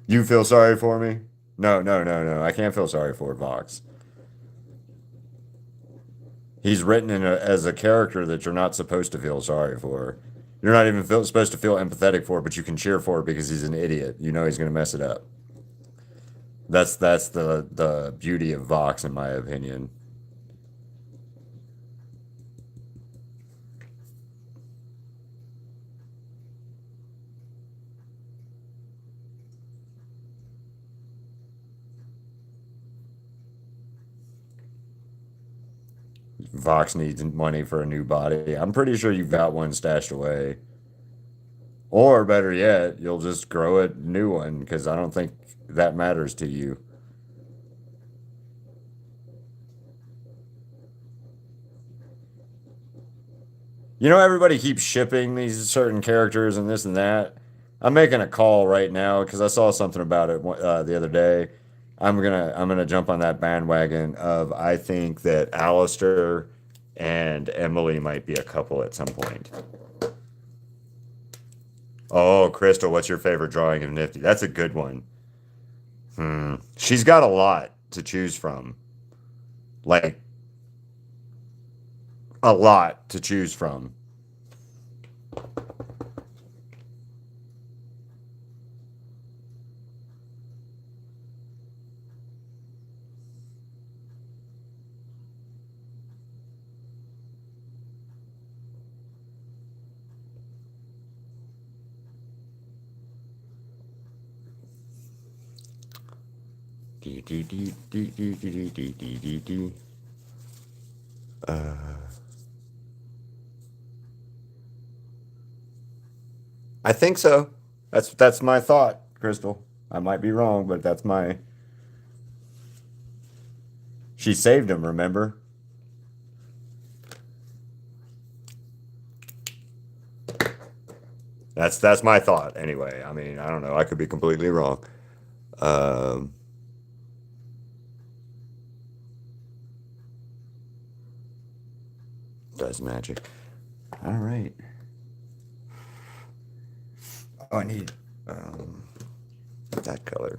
You feel sorry for me? No, no, no, no. I can't feel sorry for Vox. He's written as a character that you're not supposed to feel sorry for. You're not even supposed to feel empathetic for, but you can cheer for because he's an idiot. You know he's going to mess it up. That's the beauty of Vox, in my opinion. Vox needs money for a new body. I'm pretty sure you've got one stashed away. Or better yet, you'll just grow a new one because I don't think that matters to you. Everybody keeps shipping these certain characters and this and that. I'm making a call right now because I saw something about it the other day. I'm gonna jump on that bandwagon of I think that Alistair and Emily might be a couple at some point. Oh, Crystal, what's your favorite drawing of Nifty? That's a good one. She's got a lot to choose from. Like a lot to choose from. I think so. That's my thought, Crystal. I might be wrong, but that's my. She saved him. Remember? That's my thought. Anyway, I mean, I don't know. I could be completely wrong. Um, does magic. All right. Oh, I need that color.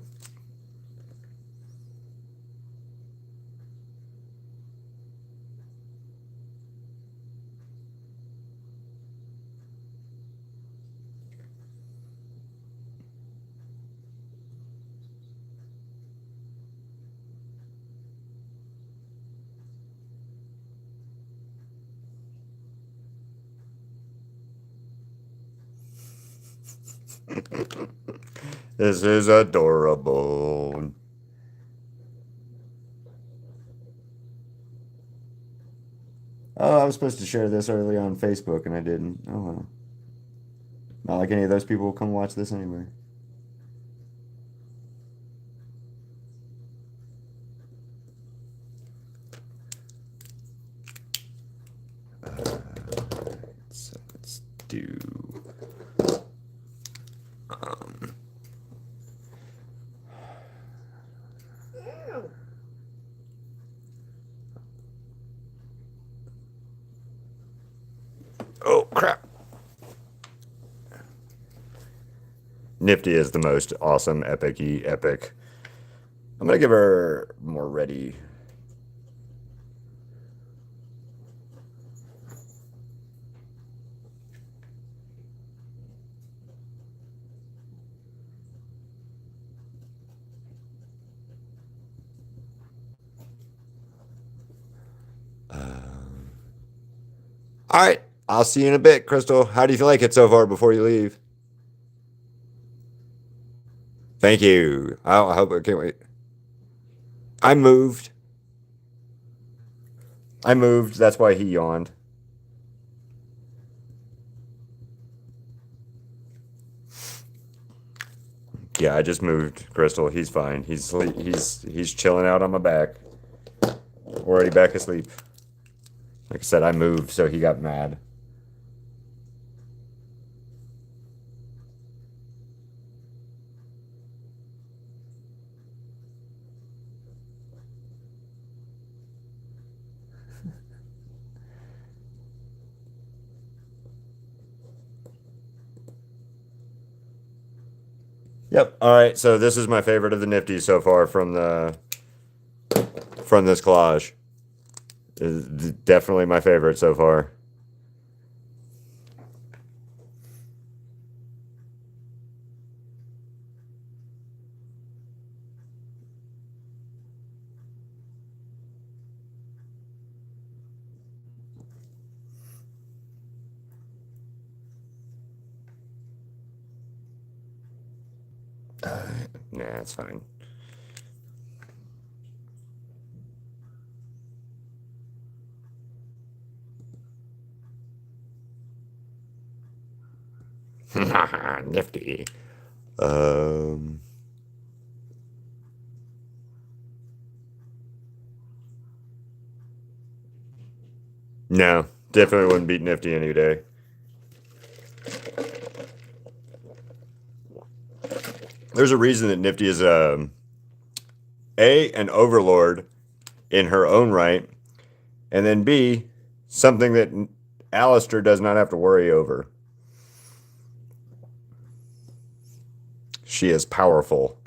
This is adorable. Oh, I was supposed to share this early on Facebook and I didn't. Oh well. Not like any of those people will come watch this anyway. So let's do. Um, oh crap! Nifty is the most awesome, epic-y epic. I'm gonna give her more ready. All right, I'll see you in a bit, Crystal. How do you like it so far before you leave? Thank you. I hope I can't wait. I moved. I moved. That's why he yawned. Yeah, I just moved Crystal. He's fine. He's chilling out on my back. Already back asleep. Like I said, I moved, so he got mad. Yep. All right. So this is my favorite of the nifties so far from this collage. Is definitely my favorite so far. Nah, it's fine. Nifty. Um. No, definitely wouldn't beat Nifty any day. There's a reason that Nifty is an overlord in her own right, and then B, something that Alistair does not have to worry over. She is powerful,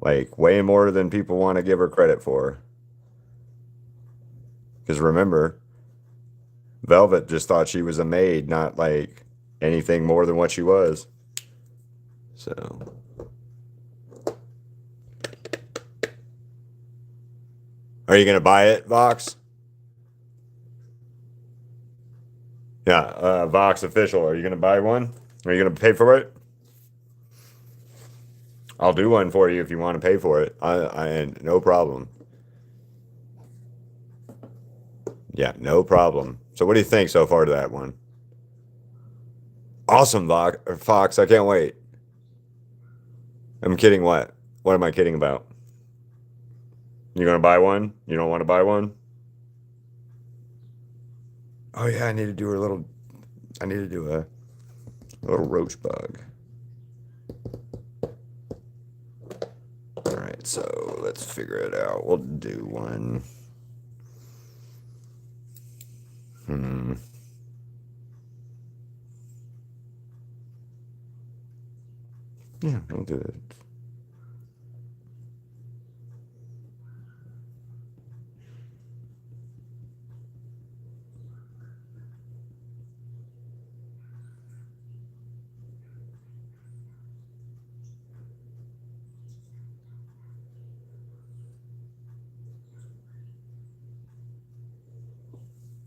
like way more than people want to give her credit for. Because remember, Velvet just thought she was a maid, not like anything more than what she was. So, are you gonna buy it, Vox? Yeah, Vox official. Are you gonna buy one? Are you gonna pay for it? I'll do one for you if you want to pay for it. I no problem. Yeah, no problem. So, what do you think so far to that one? Awesome, Vox or Fox. I can't wait. I'm kidding. What? What am I kidding about? You gonna buy one? You don't want to buy one? Oh yeah, I need to do a little. I need to do a little roach bug. All right, so let's figure it out. We'll do one. Hmm. Yeah, we'll do it.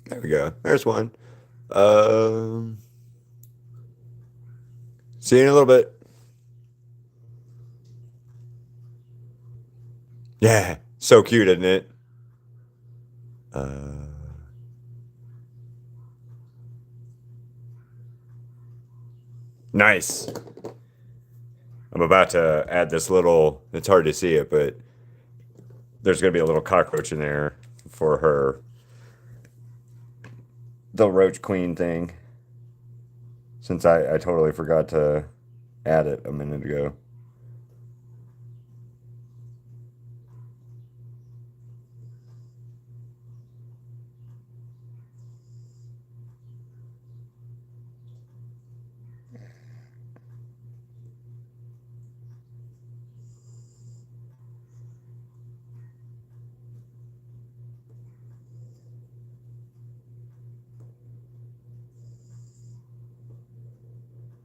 There we go. There's one. Um. See you in a little bit. Yeah, so cute, isn't it? Uh. Nice. I'm about to add this little. It's hard to see it, but there's gonna be a little cockroach in there for her. The roach queen thing. Since I totally forgot to add it a minute ago.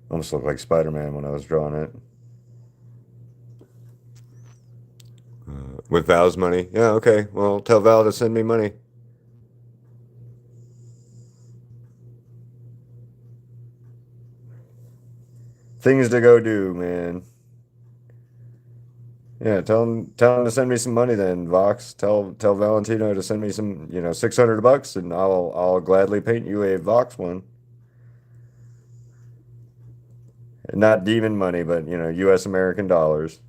Almost looked like Spider-Man when I was drawing it. With Val's money? Yeah, okay. Well, tell Val to send me money. Things to go do, man. Yeah, tell him to send me some money then, Vox. Tell Valentino to send me some, 600 bucks, and I'll gladly paint you a Vox one. Not demon money, but U.S. American dollars.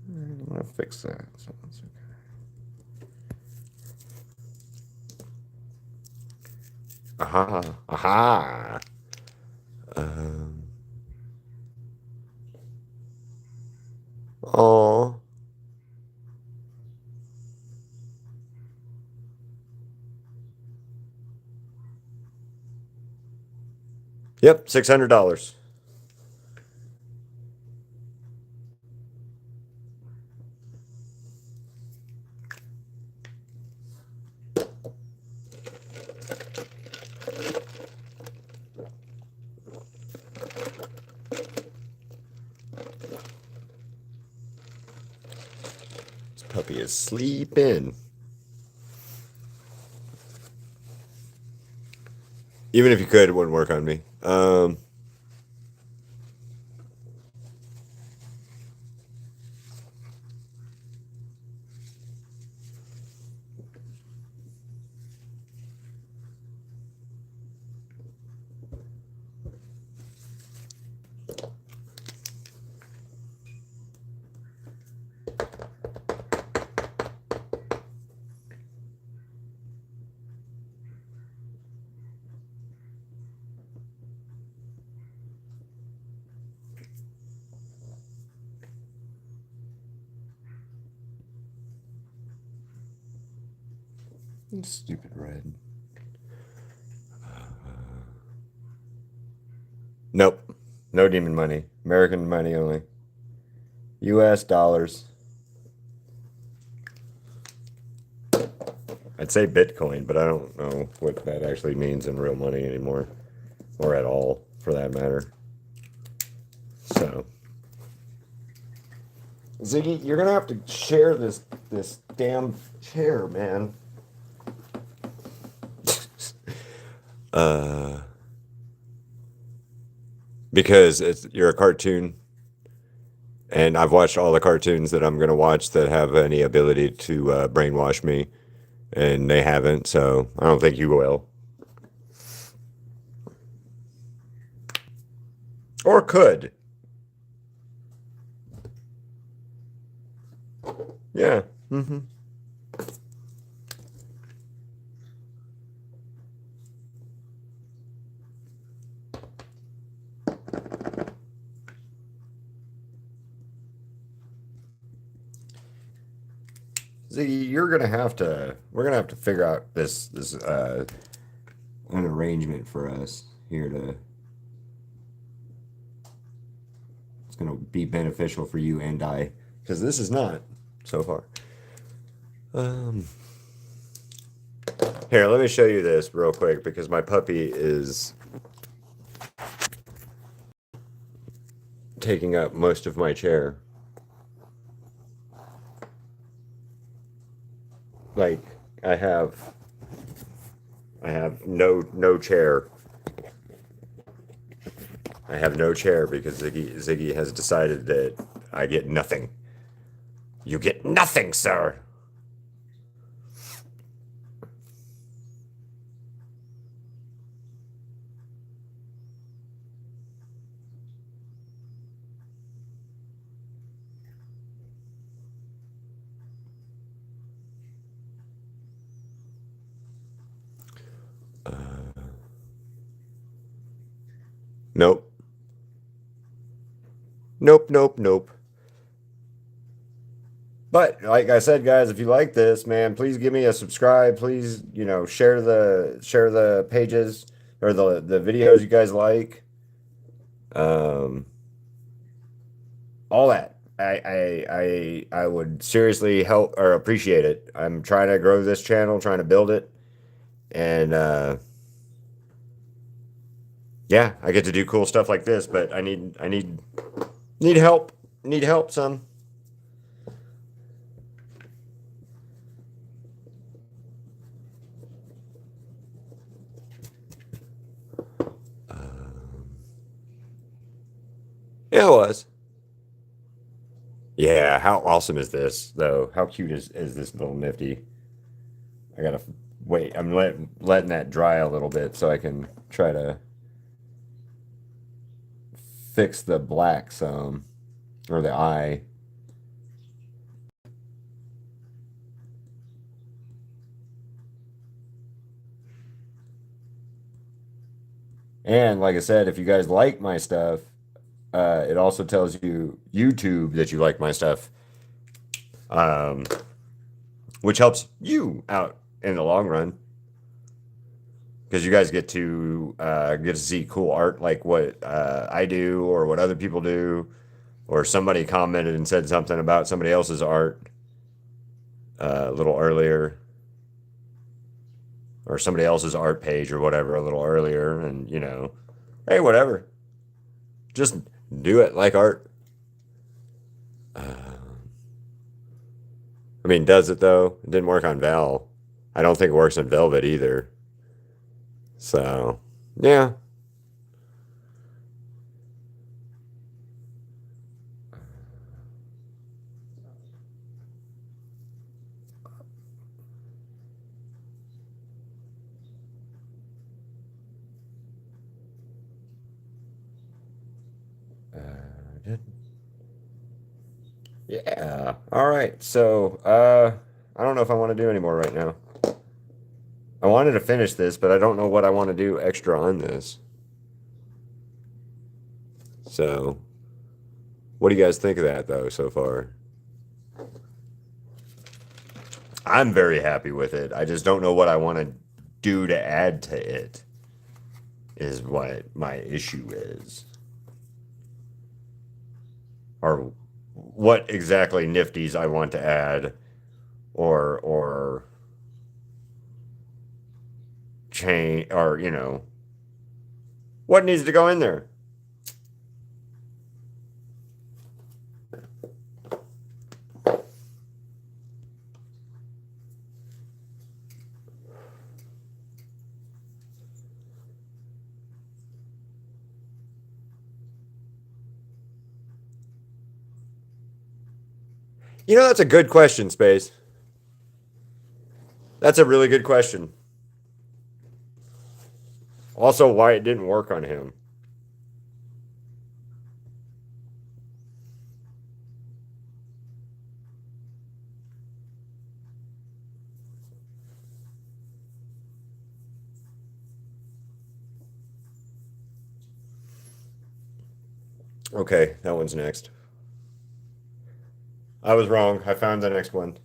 I'm gonna fix that. So that's okay. Aha, aha. Um, oh, yep, $600. This puppy is sleeping. Even if you could, it wouldn't work on me. Stupid red. Nope. No demon money. American money only. U.S. dollars. I'd say Bitcoin, but I don't know what that actually means in real money anymore, or at all, for that matter. So, Ziggy, you're gonna have to share this damn chair, man. uh, because you're a cartoon, and I've watched all the cartoons that I'm gonna watch that have any ability to brainwash me, and they haven't. So I don't think you will, or could. Yeah. Mm-hmm. Ziggy, we're gonna have to figure out this an arrangement for us here to it's gonna be beneficial for you and I, because this is not so far. Um, Here, let me show you this real quick because my puppy is taking up most of my chair. Like I have I have no chair. I have no chair because Ziggy has decided that I get nothing. You get nothing, sir. Nope. Nope, nope, nope. But like I said, guys, if you like this, man, please give me a subscribe. Please, share the pages or the videos you guys like. Um, all that. I would seriously help or appreciate it. I'm trying to grow this channel, trying to build it, and yeah, I get to do cool stuff like this. But I need help. Need help, son. Yeah, it was. Yeah, how awesome is this though? How cute is this little nifty? I gotta wait. I'm letting that dry a little bit so I can try to fix the black some or the eye. And like I said, if you guys like my stuff, it also tells you YouTube that you like my stuff, um, which helps you out in the long run because you guys get to see cool art like what I do or what other people do, or somebody commented and said something about somebody else's art a little earlier, or somebody else's art page or whatever a little earlier, and hey, whatever, just do it like art. I mean, does it though? It didn't work on Val. I don't think it works on Velvet either. So, yeah. Yeah. All right. So, I don't know if I want to do any more right now. I wanted to finish this, but I don't know what I want to do extra on this. So, what do you guys think of that though so far? I'm very happy with it. I just don't know what I want to do to add to it, is what my issue is. Or what exactly nifties I want to add, or change, or what needs to go in there. That's a good question, Space. That's a really good question. Also, why it didn't work on him. Okay, that one's next. I was wrong. I found the next one.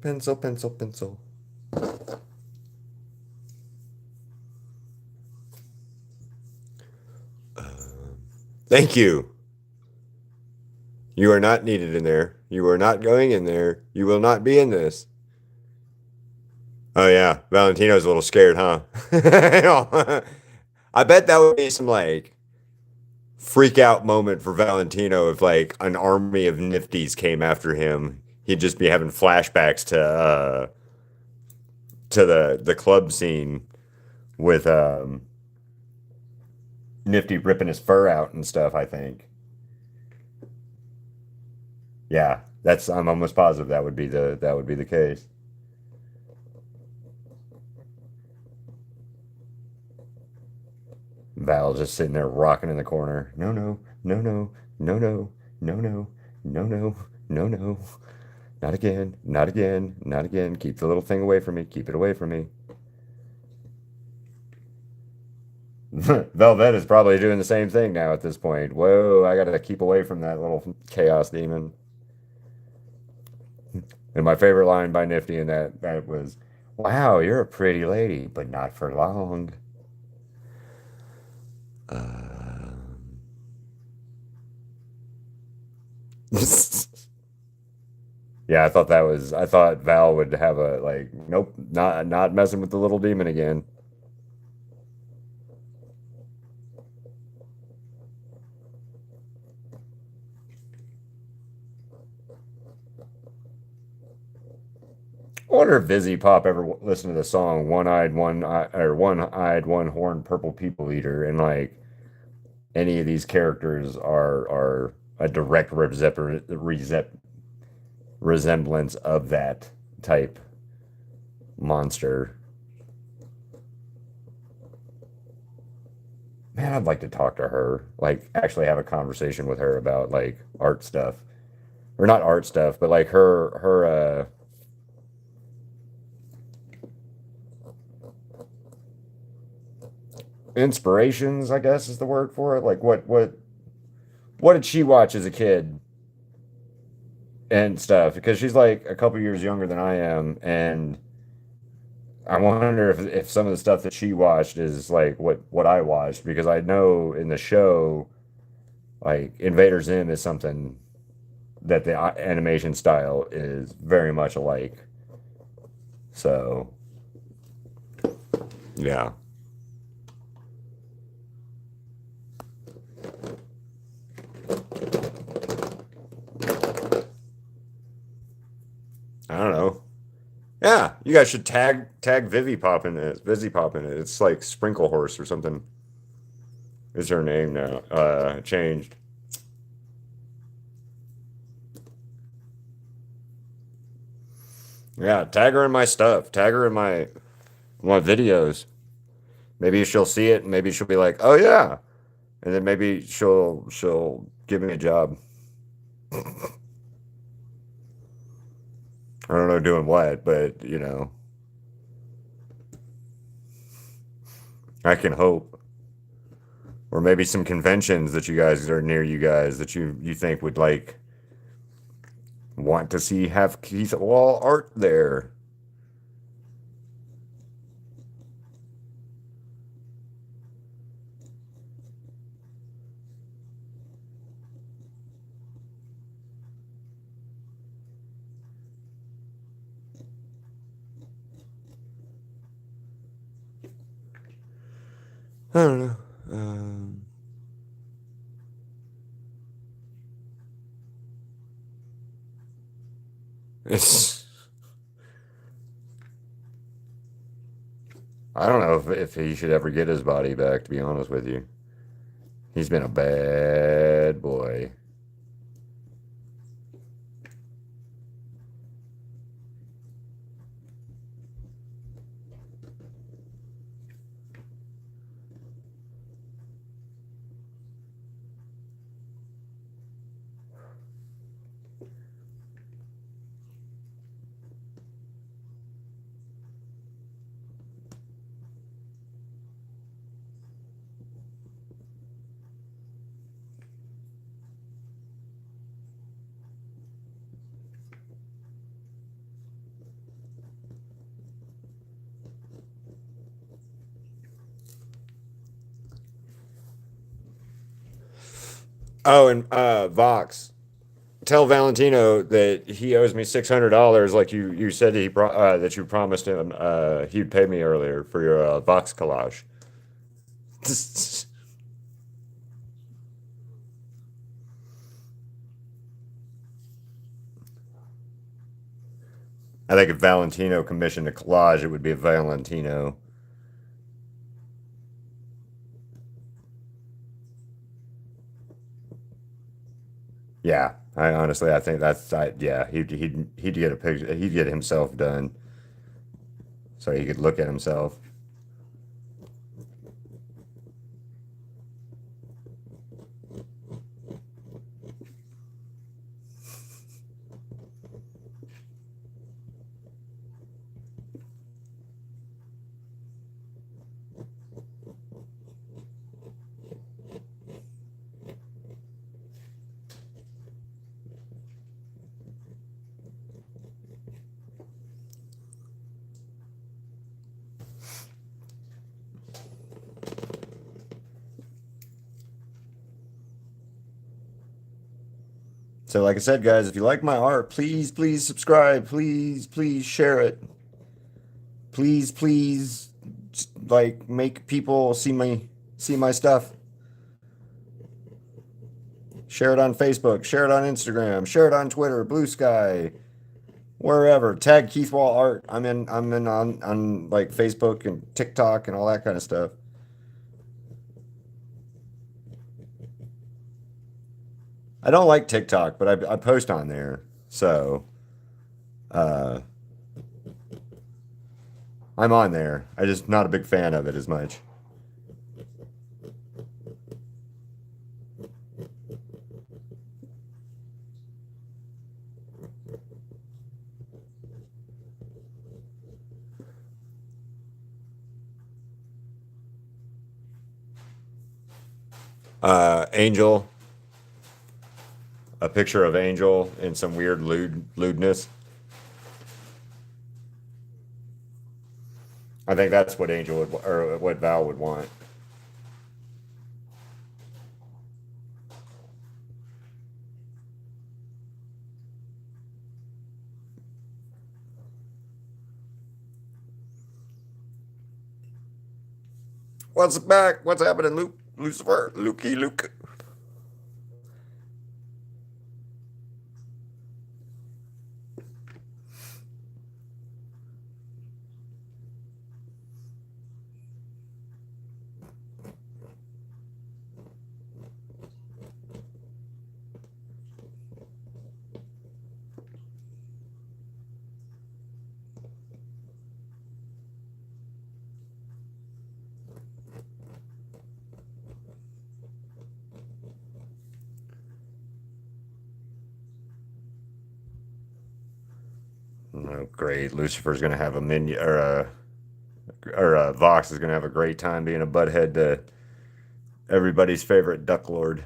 Pencil, pencil, pencil. Thank you. You are not needed in there. You are not going in there. You will not be in this. Oh yeah, Valentino's a little scared, huh? I bet that would be some like freak out moment for Valentino if like an army of nifties came after him. He'd just be having flashbacks to the club scene with Nifty ripping his fur out and stuff, I think. Yeah, that's I'm almost positive that would be the case. Val just sitting there rocking in the corner. No, no, no, no, no, no, no, no, no, no, no, no. Not again, not again, not again. Keep the little thing away from me. Keep it away from me. Velvet is probably doing the same thing now at this point. Whoa, I gotta keep away from that little chaos demon. And my favorite line by Nifty in that was, "Wow, you're a pretty lady, but not for long." Uh... yeah, I thought Val would have a like, nope, not messing with the little demon again. I wonder if Vizzy Pop ever listened to the song "One Eyed One Eye" or "One Eyed One Horned Purple People Eater" and like any of these characters are a direct resemblance of that type monster. Man, I'd like to talk to her, like actually have a conversation with her about like art stuff, or not art stuff, but like her inspirations, I guess is the word for it. Like what did she watch as a kid and stuff? Because she's like a couple years younger than I am, and I wonder if some of the stuff that she watched is like what I watched, because I know in the show like Invader Zim is something that the animation style is very much alike. So, yeah. I don't know. Yeah, you guys should tag Vivi Pop in it. Vizzy Pop in it. It's like Sprinkle Horse or something. Is her name now? Changed. Yeah, tag her in my stuff. Tag her in my videos. Maybe she'll see it and maybe she'll be like, "Oh yeah," and then maybe she'll give me a job. I don't know doing what, but I can hope. Or maybe some conventions that you guys are near you guys that you think would like want to see have Keith Wall art there. I don't know. It's I don't know if he should ever get his body back, to be honest with you. He's been a bad boy. Oh, and Vox, tell Valentino that he owes me $600, like you said that you promised him he'd pay me earlier for your Vox collage. I think if Valentino commissioned a collage, it would be a Valentino. Yeah, I think yeah, he'd get a picture, he'd get himself done so he could look at himself. So, like I said, guys, if you like my art, please subscribe. Please share it. Please, like make people see my stuff. Share it on Facebook. Share it on Instagram. Share it on Twitter, Blue Sky, wherever. Tag Keith Wall Art. I'm in on like Facebook and TikTok and all that kind of stuff. I don't like TikTok, but I post on there. So uh, I'm on there. I just not a big fan of it as much. Angel, a picture of Angel in some weird lewdness. I think that's what Angel would, or what Val would want. What's back? What's happening, Luke? Lucifer? Lukey Luke. Oh, great. Lucifer's going to have a minion, or Vox is going to have a great time being a butthead to everybody's favorite Duck Lord.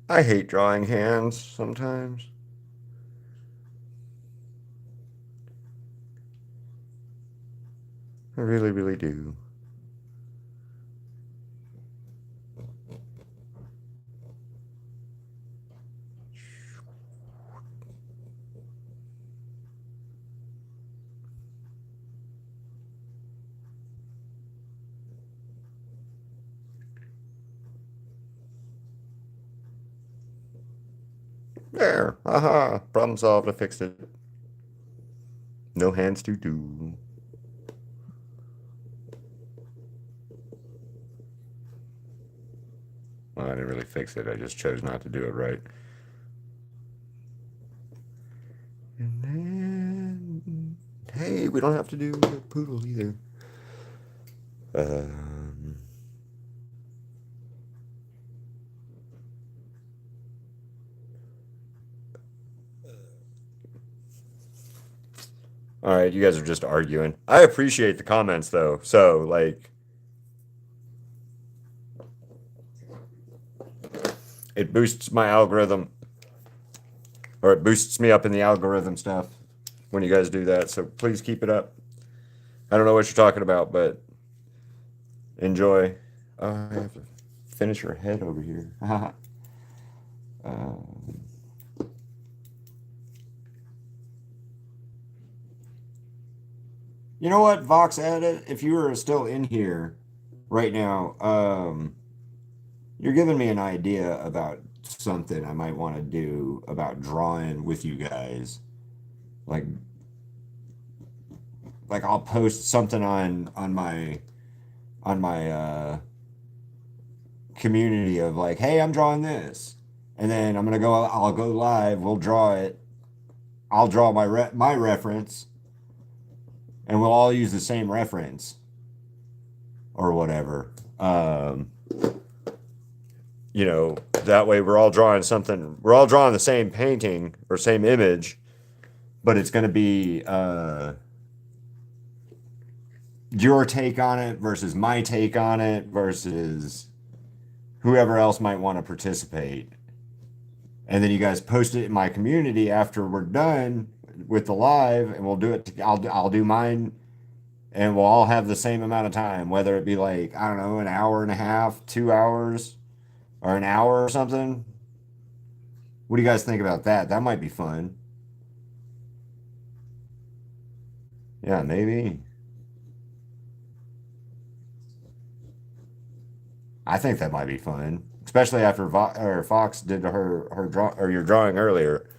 I hate drawing hands sometimes. I really, really do. There. Aha. Problem solved. I fixed it. No hands to do. Well, I didn't really fix it. I just chose not to do it right. And then, hey, we don't have to do the poodle either. Um, all right, you guys are just arguing. I appreciate the comments though. So, like, it boosts my algorithm, or it boosts me up in the algorithm stuff when you guys do that. So please keep it up. I don't know what you're talking about, but enjoy. I have to finish your head over here. um, you know what, Vox Edit? If you were still in here right now, you're giving me an idea about something I might want to do about drawing with you guys. Like, I'll post something on my community of like, hey, I'm drawing this, and then I'll go live. We'll draw it. I'll draw my reference, and we'll all use the same reference or whatever. That way we're all drawing something. We're all drawing the same painting or same image, but it's going to be your take on it versus my take on it versus whoever else might want to participate. And then you guys post it in my community after we're done with the live, and we'll do it. I'll do mine, and we'll all have the same amount of time, whether it be like, I don't know, an hour and a half, 2 hours, or an hour or something. What do you guys think about that? That might be fun. Yeah, maybe. I think that might be fun, especially after Fox did her draw or your drawing earlier.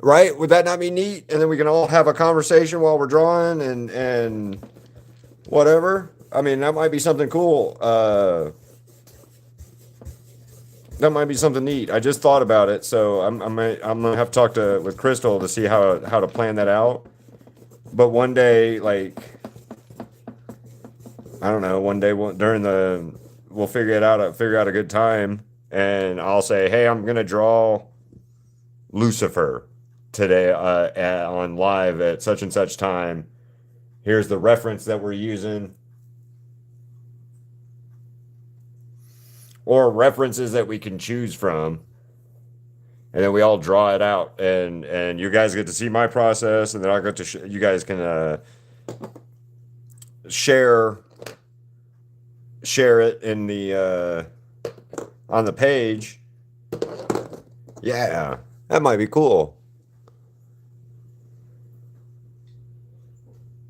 Right? Would that not be neat? And then we can all have a conversation while we're drawing and whatever. I mean, that might be something cool. That might be something neat. I just thought about it, so I'm gonna have to talk to with Crystal to see how to plan that out. But one day, like I don't know, one day during the we'll figure out a good time, and I'll say, hey, I'm gonna draw Lucifer today on live at such and such time. Here's the reference that we're using, or references that we can choose from, and then we all draw it out, and you guys get to see my process, and then I get to you guys can share it in the on the page. Yeah, that might be cool.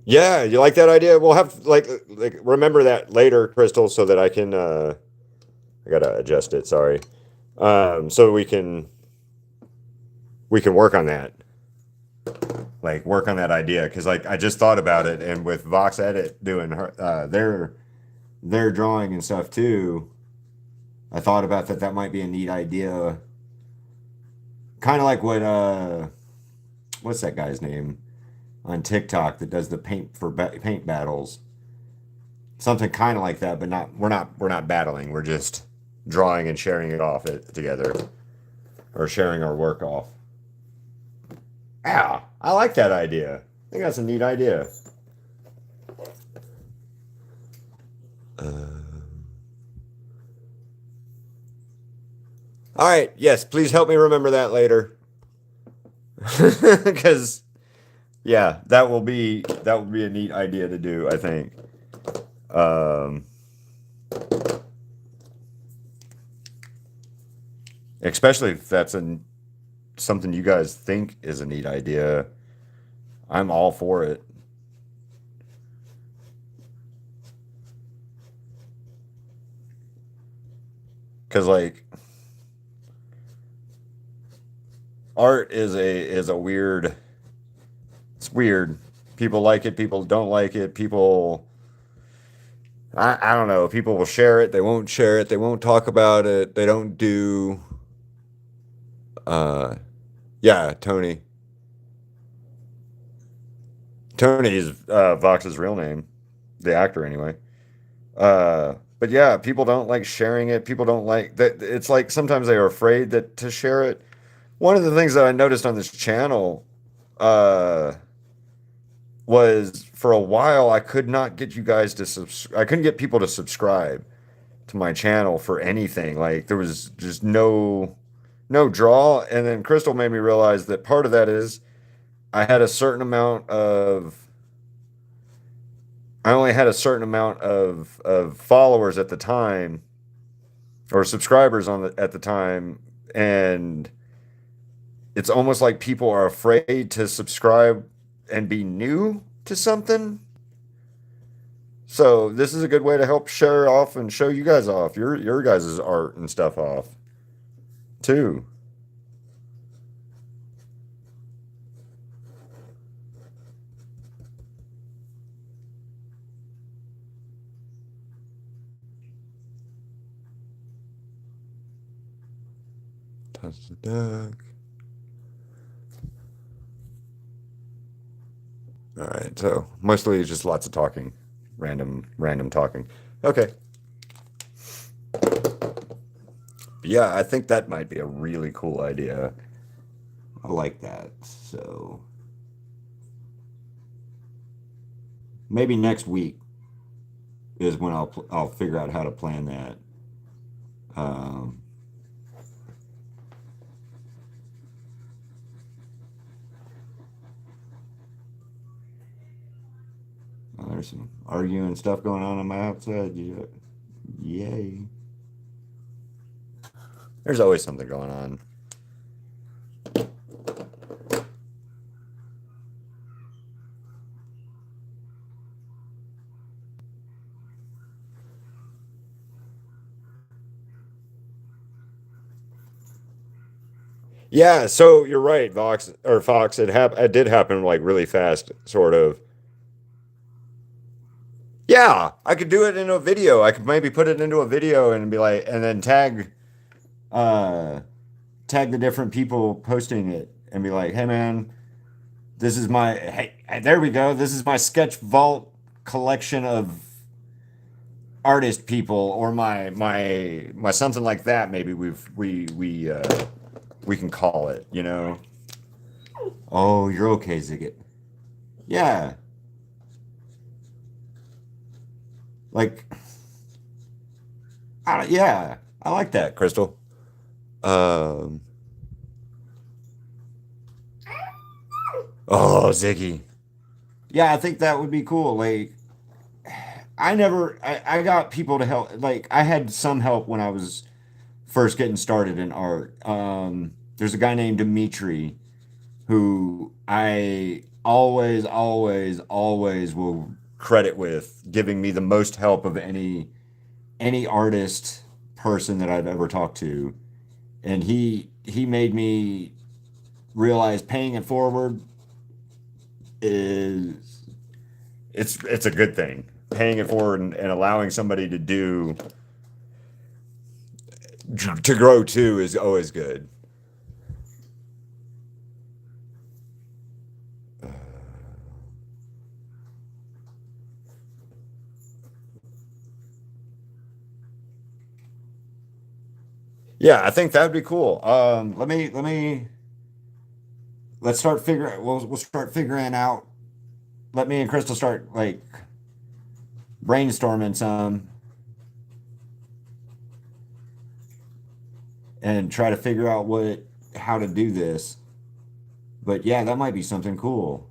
Yeah, you like that idea? We'll have like remember that later, Crystal, so that I can I gotta adjust it. Sorry. So we can work on that. Like work on that idea because like I just thought about it, and with Vox Edit doing their drawing and stuff too, I thought about that. That might be a neat idea. Kind of like what what's that guy's name on TikTok that does the paint battles? Something kind of like that, but not we're not battling. We're just drawing and sharing it off together, or sharing our work off. Yeah, I like that idea. I think that's a neat idea. All right, yes, please help me remember that later, because yeah, that will be a neat idea to do. I think. Um, Especially if that's something you guys think is a neat idea. I'm all for it. Cause like art is a weird. It's weird. People like it. People don't like it. People. I don't know. People will share it. They won't share it. They won't talk about it. They don't do. Uh, yeah, Tony. Tony is Vox's real name, the actor anyway. But yeah, people don't like sharing it. People don't like that. It's like sometimes they are afraid that to share it. One of the things that I noticed on this channel uh, was for a while I could not get you guys to I couldn't get people to subscribe to my channel for anything. Like there was just no draw. And then Crystal made me realize that part of that is I had a certain amount of I only had a certain amount of followers at the time, or subscribers at the time, and it's almost like people are afraid to subscribe and be new to something. So this is a good way to help share off and show you guys off your guys' art and stuff off too. Touch the deck. All right, so mostly just lots of talking, random talking. Okay. Yeah, I think that might be a really cool idea. I like that. So maybe next week is when I'll figure out how to plan that. Um, there's some arguing stuff going on my outside. Yay! There's always something going on. Yeah, so you're right, Vox or Fox. It did happen like really fast, sort of. Yeah, I could do it in a video. I could maybe put it into a video and be like, and then uh, tag the different people posting it and be like, hey man, this is my, hey, there we go. This is my sketch vault collection of artist people, or my something like that. Maybe we can call it. You know. Oh, you're okay, Ziggit. Yeah, like, yeah, I like that, Crystal. Um, oh, Ziggy. Yeah, I think that would be cool. Like, I got people to help. Like, I had some help when I was first getting started in art. There's a guy named Dimitri who I always will credit with giving me the most help of any artist person that I've ever talked to. And he made me realize paying it forward is it's a good thing. Paying it forward and allowing somebody to grow too is always good. Yeah, I think that'd be cool. Let's start figuring. We'll start figuring out. Let me and Crystal start like brainstorming some and try to figure out what how to do this. But yeah, that might be something cool.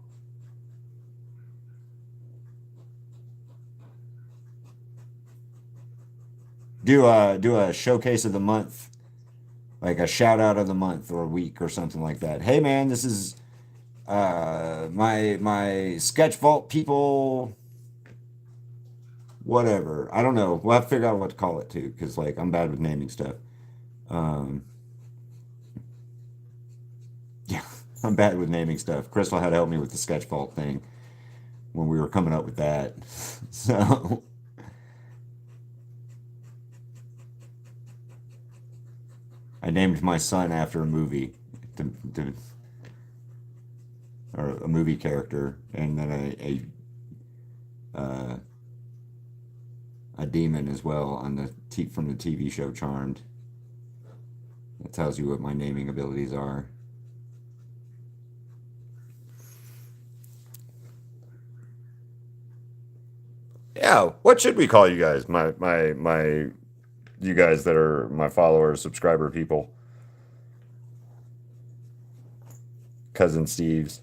Do a showcase of the month, like a shout out of the month or a week or something like that. Hey man, this is my sketch vault people, whatever. I don't know. We'll have to figure out what to call it too, because like I'm bad with naming stuff. Um, yeah, I'm bad with naming stuff. Crystal had to help me with the sketch vault thing when we were coming up with that. So I named my son after a movie, to, or a movie character, and then uh, a demon as well on from the TV show Charmed. That tells you what my naming abilities are. Yeah, what should we call you guys? My you guys that are my followers, subscriber people, cousin Steve's.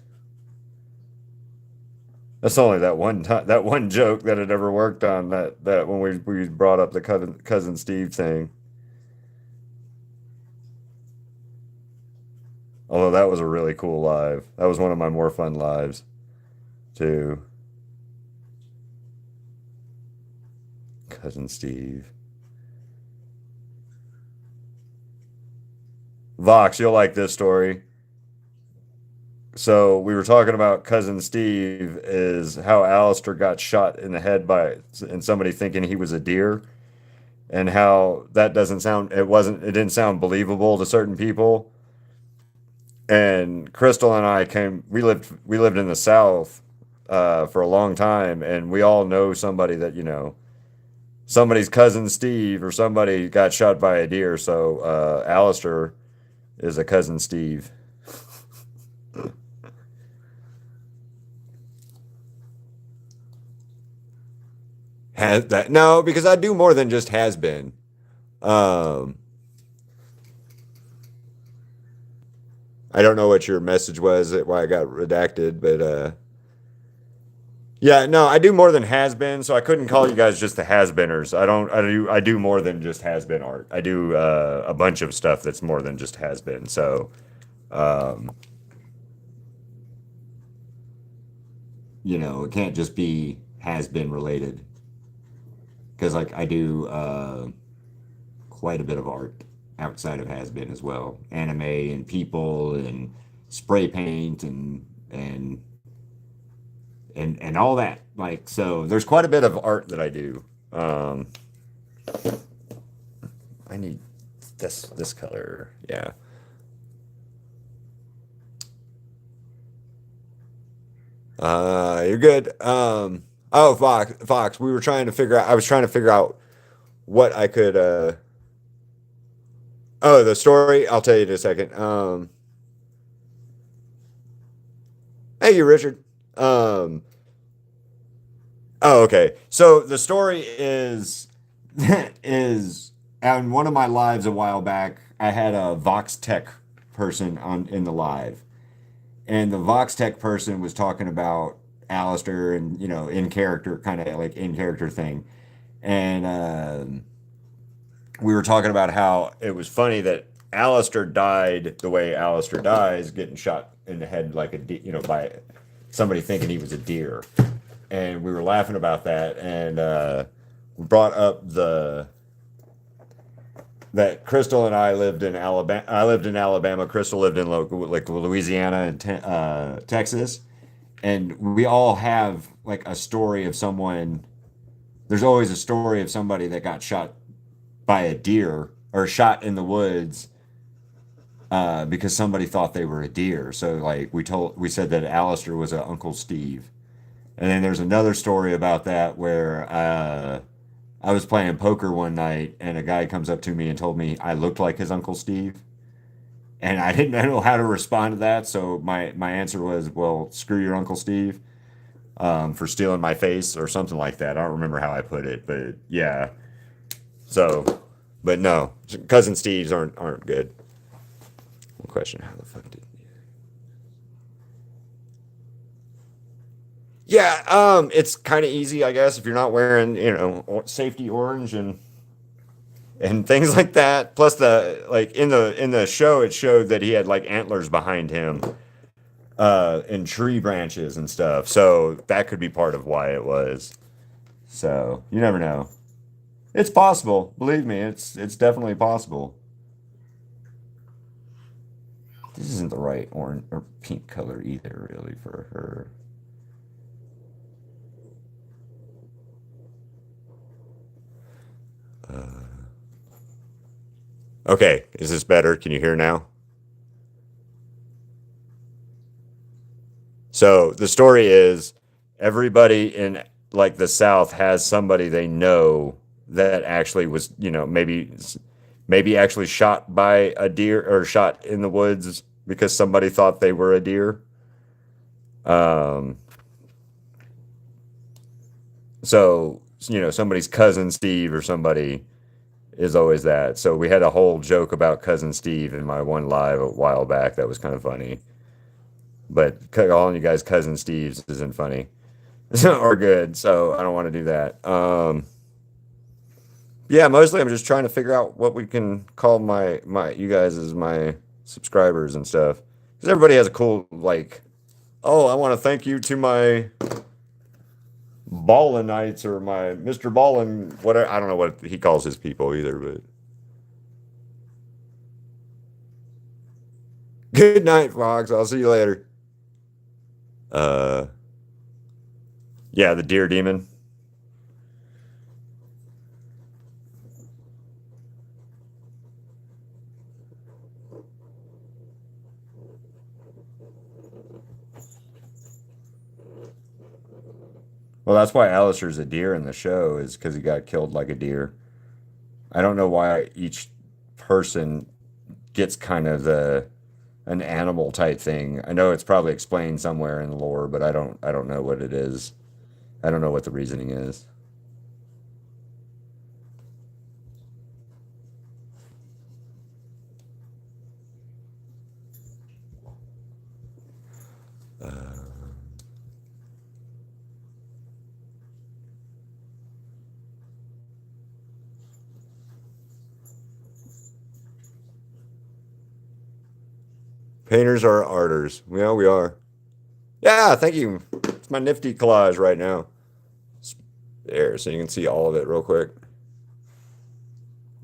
That's only that one time, that one joke that it ever worked on. That when we brought up the cousin Steve thing. Although that was a really cool live. That was one of my more fun lives too. Cousin Steve. Vox, you'll like this story. So we were talking about cousin Steve is how Alistair got shot in the head by and somebody thinking he was a deer, and how that doesn't sound it didn't sound believable to certain people. And Crystal and I came we lived in the South for a long time, and we all know somebody that somebody's cousin Steve or somebody got shot by a deer. So Alistair is a cousin Steve. Has that no, because I do more than just has been. Um, I don't know what your message was, why I got redacted, but yeah, no, I do more than has been, so I couldn't call you guys just the has beeners. I do more than just has been art. I do a bunch of stuff that's more than just has been. So um, it can't just be has been related because like I do quite a bit of art. outside of has been as well. Anime and people and spray paint and all that. Like, so there's quite a bit of art that I do. Um, I need this color. Yeah. You're good. Oh, Fox. We were trying to figure out. I was trying to figure out what I could. Oh, the story. I'll tell you in a second. Hey, you, Richard. Um, oh, okay. So the story is is on one of my lives a while back. I had a Vox Tech person on in the live, and the Vox Tech person was talking about Alistair and in character, kind of like in character thing, and we were talking about how it was funny that Alistair died the way Alistair dies, getting shot in the head like by somebody thinking he was a deer, and we were laughing about that, and we brought up the that Crystal and I lived in Alabama. I lived in Alabama. Crystal lived in like Louisiana and Texas, and we all have like a story of someone. There's always a story of somebody that got shot by a deer or shot in the woods because somebody thought they were a deer. So like we said that Alistair was a Uncle Steve, and then there's another story about that where I was playing poker one night and a guy comes up to me and told me I looked like his Uncle Steve. And I didn't know how to respond to that. So my answer was, well, screw your Uncle Steve for stealing my face or something like that. I don't remember how I put it, but yeah. So, but no, cousin Steves aren't good. One question: how the fuck did? Yeah, it's kind of easy, I guess, if you're not wearing safety orange and things like that. Plus the like in the show, it showed that he had like antlers behind him, and tree branches and stuff. So that could be part of why it was. So you never know. It's possible. Believe me, it's definitely possible. This isn't the right orange or pink color either, really, for her. Okay, is this better? Can you hear now? So the story is everybody in like the South has somebody they know that actually was, maybe actually shot by a deer or shot in the woods because somebody thought they were a deer. Um, so somebody's cousin Steve or somebody is always that. So we had a whole joke about cousin Steve in my one live a while back. That was kind of funny. But calling you guys cousin Steves isn't funny or good. So I don't want to do that. Yeah, mostly I'm just trying to figure out what we can call my you guys as my subscribers and stuff. Because everybody has a cool like, oh, I want to thank you to my Ballin Knights or my Mr. Ballin, whatever. I don't know what he calls his people either, but good night, Fox. I'll see you later. Uh, yeah, the deer demon. Well, that's why Alistair's a deer in the show is because he got killed like a deer. I don't know why each person gets kind of the an animal type thing. I know it's probably explained somewhere in the lore, but I don't know what it is. I don't know what the reasoning is. Painters are arters. Yeah, we are. Yeah, thank you. It's my nifty collage right now. There, so you can see all of it real quick.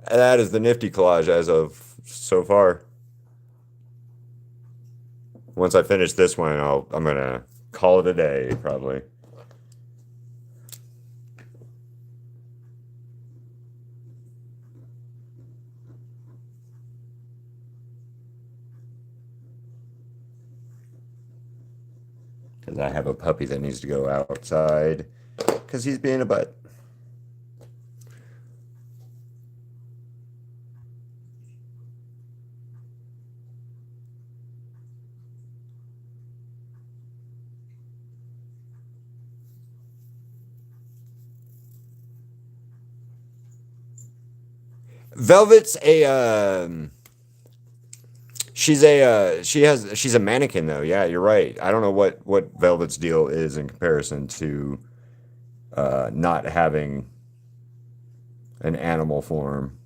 That is the nifty collage as of so far. Once I finish this one, I'm gonna call it a day probably. Because I have a puppy that needs to go outside because he's being a butt. Velvet's a she's a mannequin though. Yeah, you're right. I don't know what Velvet's deal is in comparison to not having an animal form.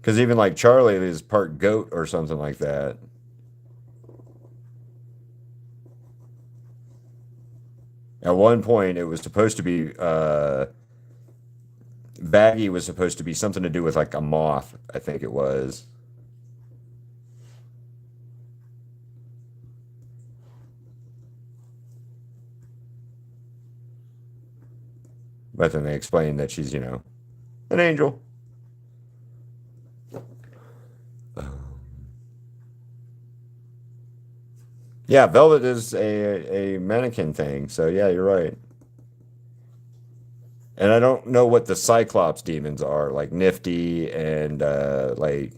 Because even like Charlie is part goat or something like that. At one point, it was supposed to be Baggy was supposed to be something to do with like a moth. I think it was. But then they explained that she's an angel. Yeah, Velvet is a mannequin thing. So yeah, you're right. And I don't know what the Cyclops demons are, like Nifty and like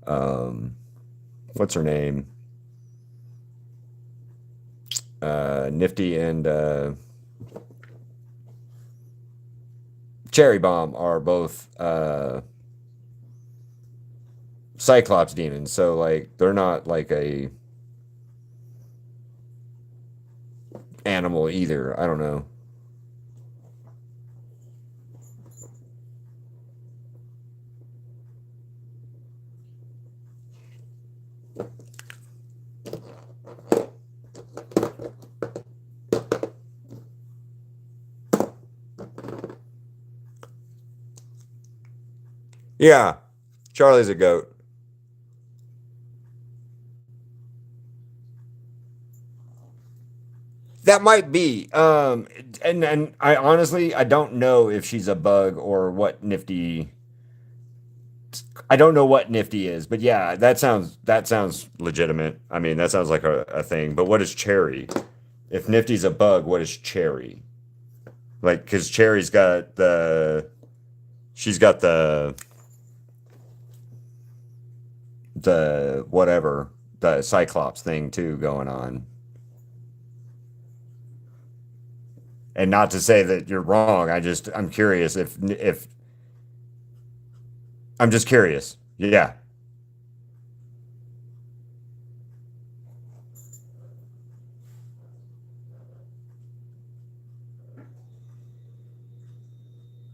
um, what's her name? Nifty and Cherry Bomb are both Cyclops demons. So like they're not like a animal either. I don't know. Yeah, Charlie's a goat. That might be. And I honestly I don't know if she's a bug or what Nifty. I don't know what Nifty is, but yeah, that sounds legitimate. I mean, that sounds like a thing. But what is Cherry? If Nifty's a bug, what is Cherry? Like, because Cherry's got she's got the whatever the Cyclops thing too going on. And not to say that you're wrong. I'm curious if I'm just curious. Yeah,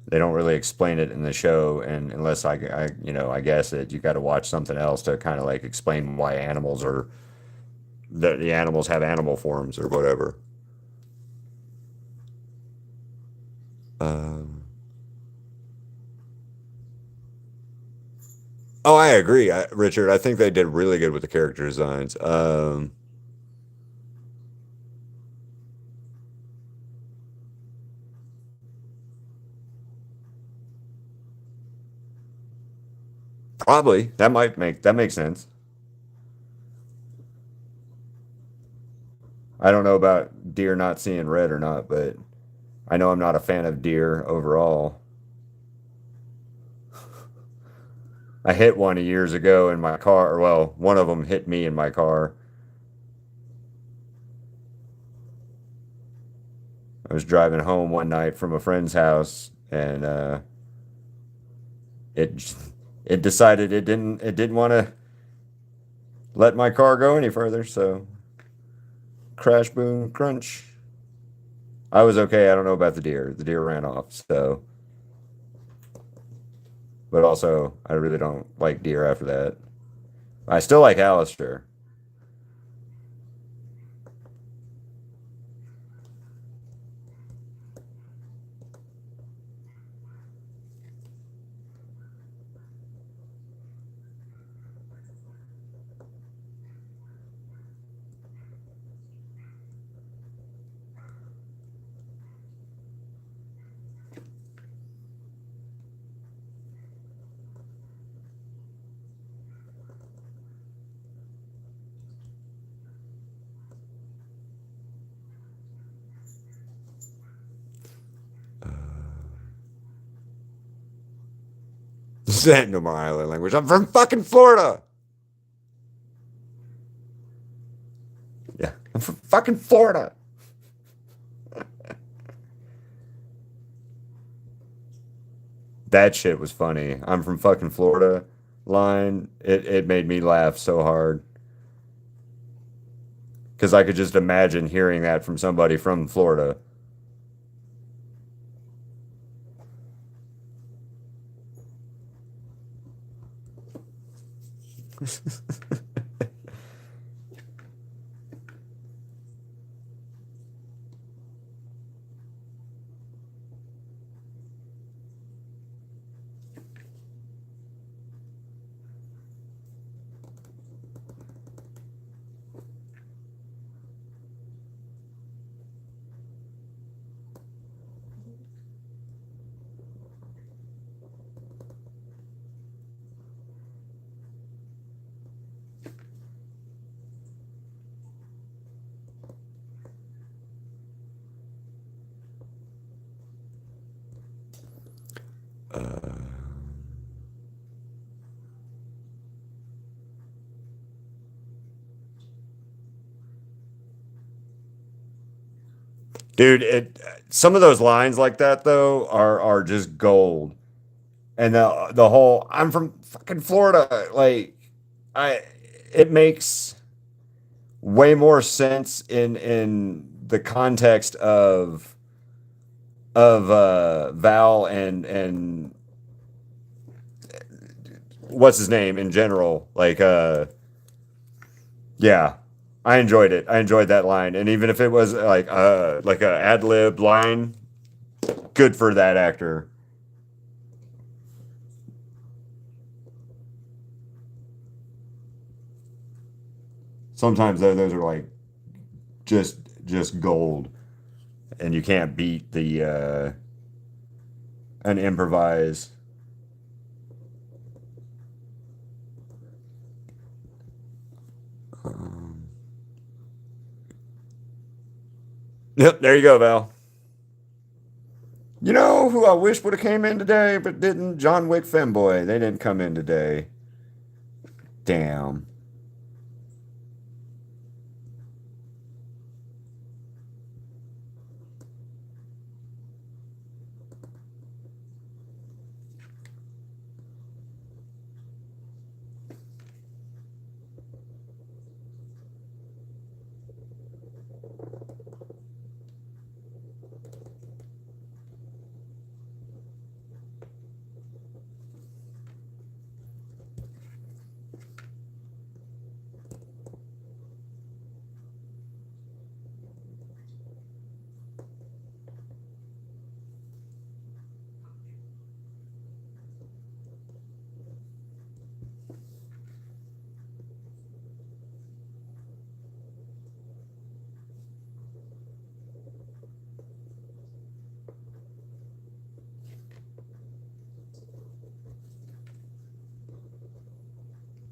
they don't really explain it in the show, and unless I guess it, you got to watch something else to kind of like explain why animals are the animals have animal forms or whatever. Um, oh, I agree, Richard. I think they did really good with the character designs. Probably that makes sense. I don't know about deer not seeing red or not, but I know I'm not a fan of deer overall. I hit one years ago in my car. Or, well, one of them hit me in my car. I was driving home one night from a friend's house, and it it decided it didn't want to let my car go any further. So crash, boom, crunch. I was okay. I don't know about the deer. The deer ran off. So, but also I really don't like deer after that. I still like Alistair. No more island language. I'm from fucking Florida. Yeah, I'm from fucking Florida. That shit was funny. I'm from fucking Florida line. It made me laugh so hard because I could just imagine hearing that from somebody from Florida. Uh, dude, some of those lines like that though are just gold. And the whole I'm from fucking Florida, like I it makes way more sense in the context of Val and what's his name in general. Like yeah. I enjoyed it. I enjoyed that line. And even if it was like a ad lib line, good for that actor. Sometimes though those are like just gold. And you can't beat the an improvise. Um, yep, there you go, Val. You know who I wish would have came in today, but didn't? John Wick Femboy. They didn't come in today. Damn.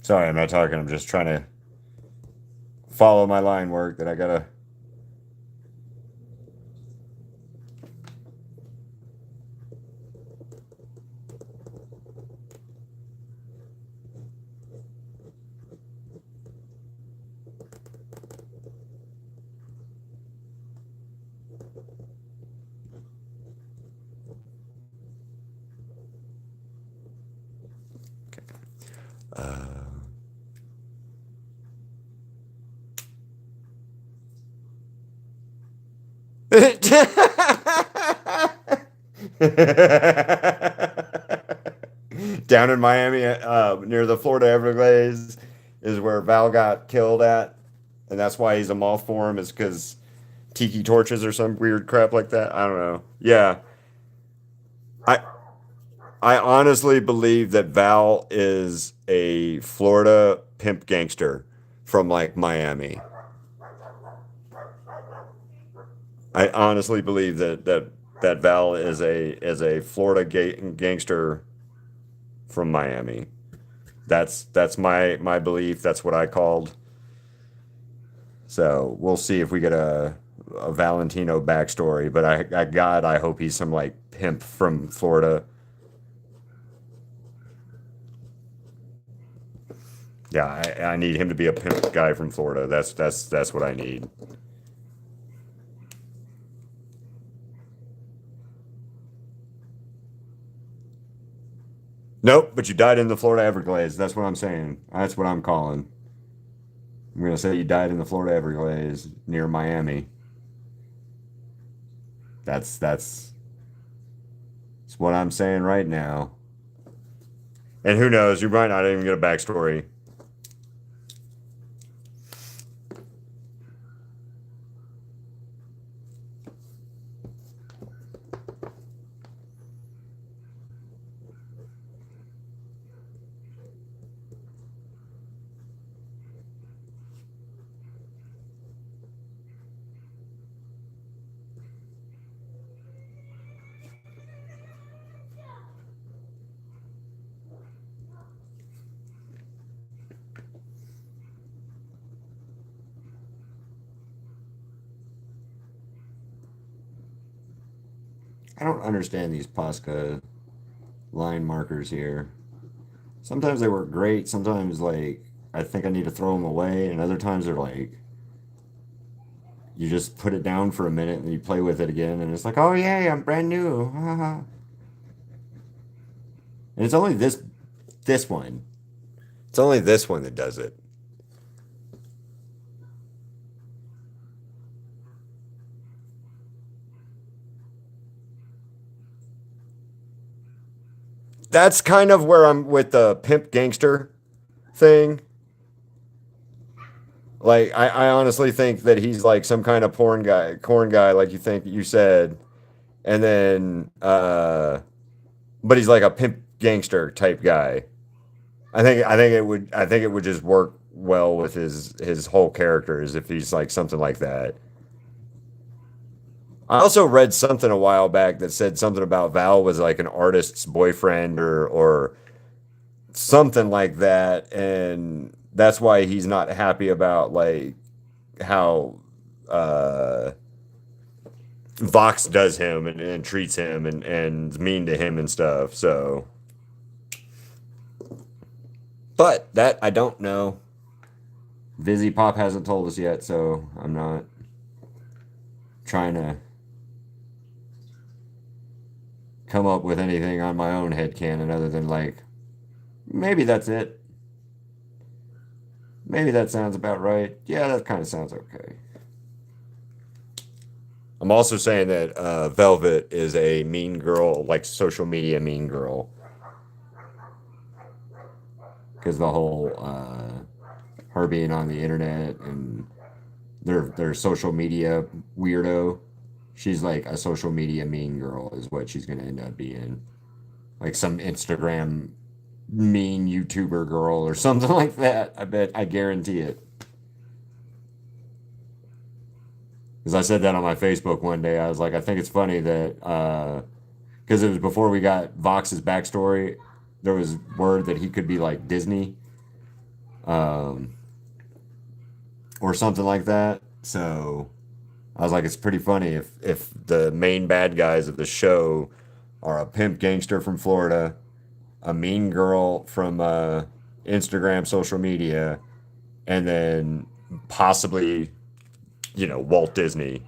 Sorry, I'm not talking. I'm just trying to follow my line work that I gotta. Uh, down in Miami, near the Florida Everglades, is where Val got killed at, and that's why he's a moth form. Is because tiki torches or some weird crap like that. I don't know. Yeah, I I honestly believe that Val is a Florida pimp gangster from like Miami. I honestly believe that Val is a Florida gangster from Miami. That's my belief. That's what I called. So we'll see if we get a Valentino backstory. But God, I hope he's some like pimp from Florida. Yeah, I need him to be a pimp guy from Florida. That's what I need. Nope, but you died in the Florida Everglades. That's what I'm saying. That's what I'm calling. I'm gonna say you died in the Florida Everglades near Miami. That's what I'm saying right now. And who knows? You might not even get a backstory. I don't understand these Posca line markers here. Sometimes they work great. Sometimes, like, I think I need to throw them away. And other times they're like, you just put it down for a minute and you play with it again. And it's like, oh, yay, I'm brand new. And it's only this one. It's only this one that does it. That's kind of where I'm with the pimp gangster thing. Like, I honestly think that he's like some kind of corn guy, like you said, and then but he's like a pimp gangster type guy. I think it would just work well with his whole character as if he's like something like that. I also read something a while back that said something about Val was like an artist's boyfriend or something like that, and that's why he's not happy about like how uh, Vox does him and treats him and is mean to him and stuff. So, but that I don't know. Vizzy Pop hasn't told us yet, so I'm not trying to come up with anything on my own headcanon other than like maybe that's it. Maybe that sounds about right. Yeah, that kind of sounds okay. I'm also saying that Velvet is a mean girl, like social media mean girl, because the whole her being on the internet and their social media weirdo. She's like a social media mean girl, is what she's gonna end up being. Like some Instagram mean YouTuber girl or something like that. I bet, I guarantee it. Because I said that on my Facebook one day. I was like, I think it's funny that because it was before we got Vox's backstory, there was word that he could be like Disney um, or something like that. So I was like, it's pretty funny if the main bad guys of the show are a pimp gangster from Florida, a mean girl from Instagram social media, and then possibly, Walt Disney.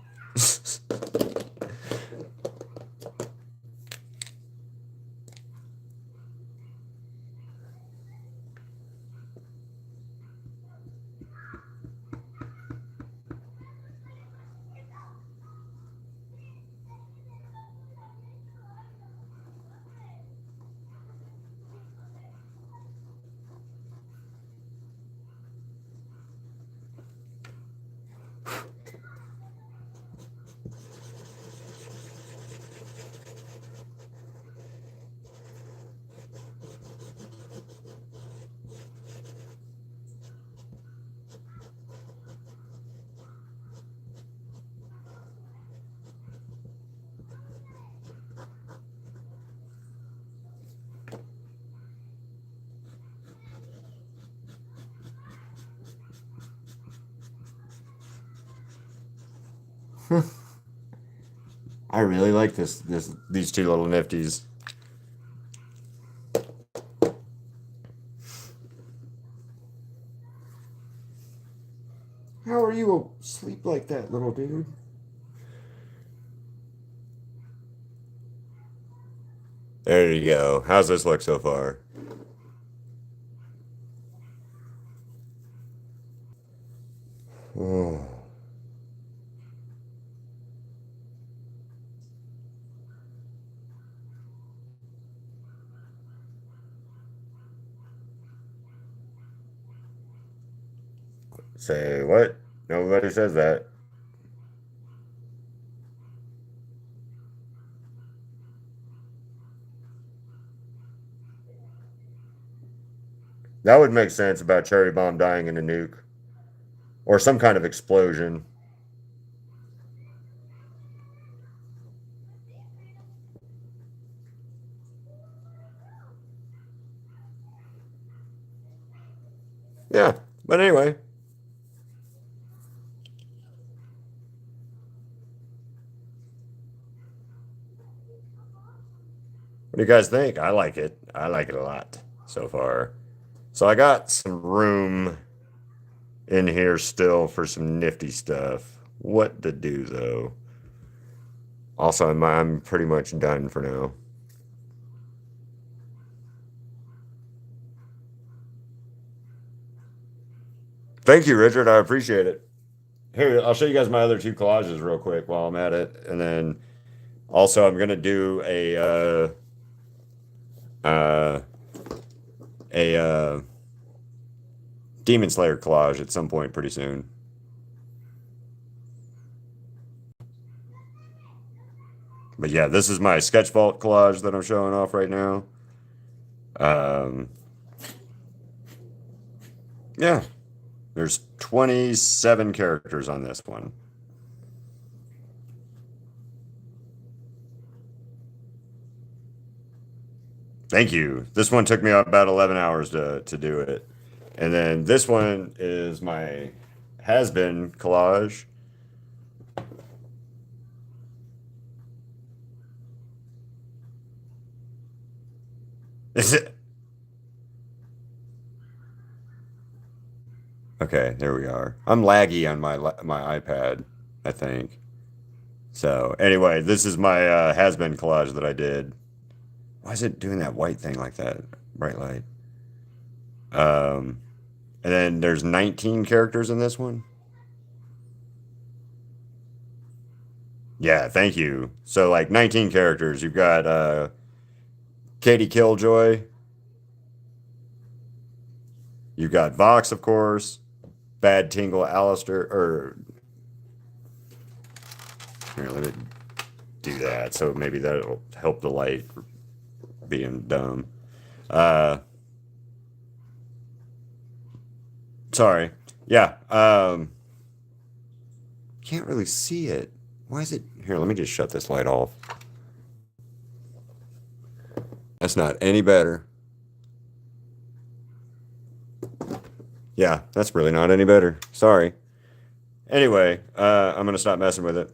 I really like these two little nifties. How are you asleep like that, little dude? There you go. How's this look so far? Oh. Say what? Nobody says that. That would make sense about Cherry Bomb dying in a nuke or some kind of explosion. Yeah, but anyway. What do you guys think? I like it. I like it a lot so far. So I got some room in here still for some nifty stuff. What to do though? Also, I'm pretty much done for now. Thank you, Richard. I appreciate it. Here, I'll show you guys my other two collages real quick while I'm at it, and then also I'm gonna do uh, a Demon Slayer collage at some point pretty soon. But yeah, this is my sketch vault collage that I'm showing off right now. Um, yeah, there's 27 characters on this one. Thank you. This one took me about 11 hours to do it. And then this one is my has-been collage. Is it? Okay, there we are. I'm laggy on my iPad, I think. So anyway, this is my has-been collage that I did. Why is it doing that white thing like that? Bright light. Um, and then there's 19 characters in this one. Yeah, thank you. So like 19 characters. You've got Katie Killjoy. You've got Vox, of course. Bad Tingle Alistair. Or here, let me do that. So maybe that'll help the light being dumb. Uh, sorry. Yeah. Can't really see it. Why is it here? Let me just shut this light off. That's not any better. Yeah, that's really not any better. Sorry. Anyway, I'm gonna stop messing with it.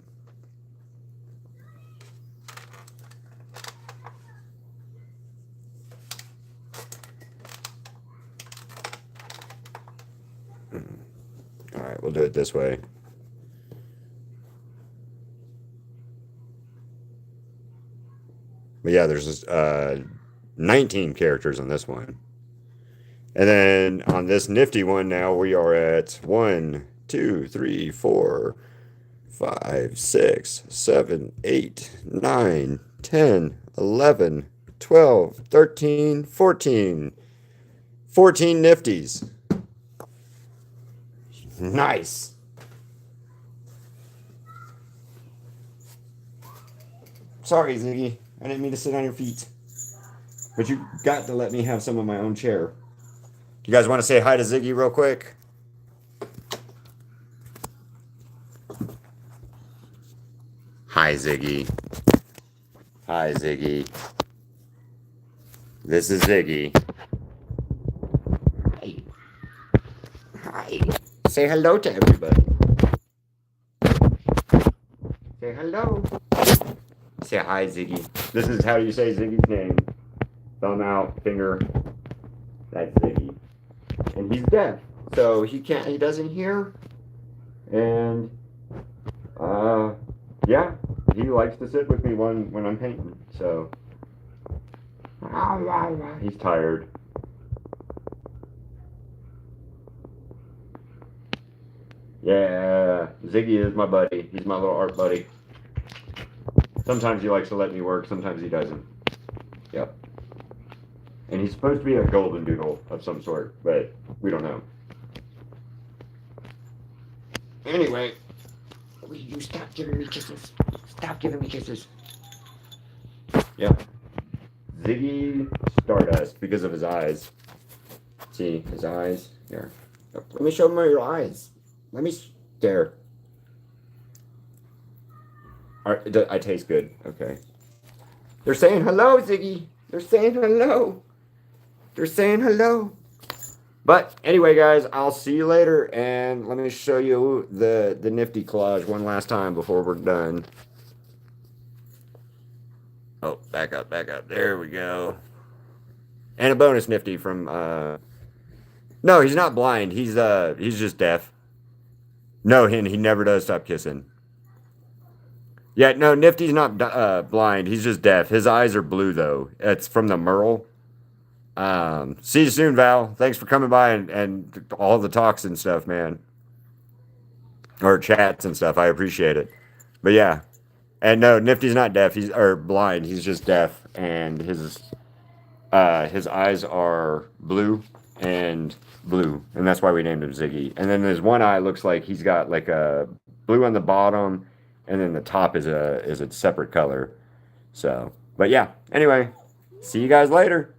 All right, we'll do it this way. But yeah, there's 19 characters on this one. And then on this nifty one now, we are at 1, 2, 3, 4, 5, 6, 7, 8, 9, 10, 11, 12, 13, 14. 14 nifties. Nice. Sorry, Ziggy. I didn't mean to sit on your feet. But you got to let me have some of my own chair. You guys want to say hi to Ziggy real quick? Hi, Ziggy. Hi, Ziggy. This is Ziggy. Hey. Hi. Say hello to everybody. Say hello. Say hi, Ziggy. This is how you say Ziggy's name. Thumb out, finger. That's Ziggy. And he's deaf, so he doesn't hear. And yeah, he likes to sit with me when I'm painting. So he's tired. Yeah, Ziggy is my buddy. He's my little art buddy. Sometimes he likes to let me work, sometimes he doesn't. Yep. And he's supposed to be a golden doodle of some sort, but we don't know. Anyway, will you stop giving me kisses? Stop giving me kisses. Yep. Ziggy Stardust because of his eyes. See, his eyes. Here. Let me show him your eyes. Let me stare. I taste good. Okay. They're saying hello, Ziggy. They're saying hello. They're saying hello. But anyway, guys, I'll see you later, and let me show you the nifty collage one last time before we're done. Oh, back up, back up. There we go. And a bonus nifty from no, he's not blind. He's just deaf. No, he never does stop kissing. Yeah, no, Nifty's not blind. He's just deaf. His eyes are blue though. It's from the Merle. See you soon, Val. Thanks for coming by and all the talks and stuff, man. Or chats and stuff. I appreciate it. But yeah. And no, Nifty's not deaf. He's or blind. He's just deaf, and his eyes are blue and blue, and that's why we named him Ziggy. And then his one eye looks like he's got like a blue on the bottom, and then the top is a separate color. So, but yeah. Anyway, see you guys later.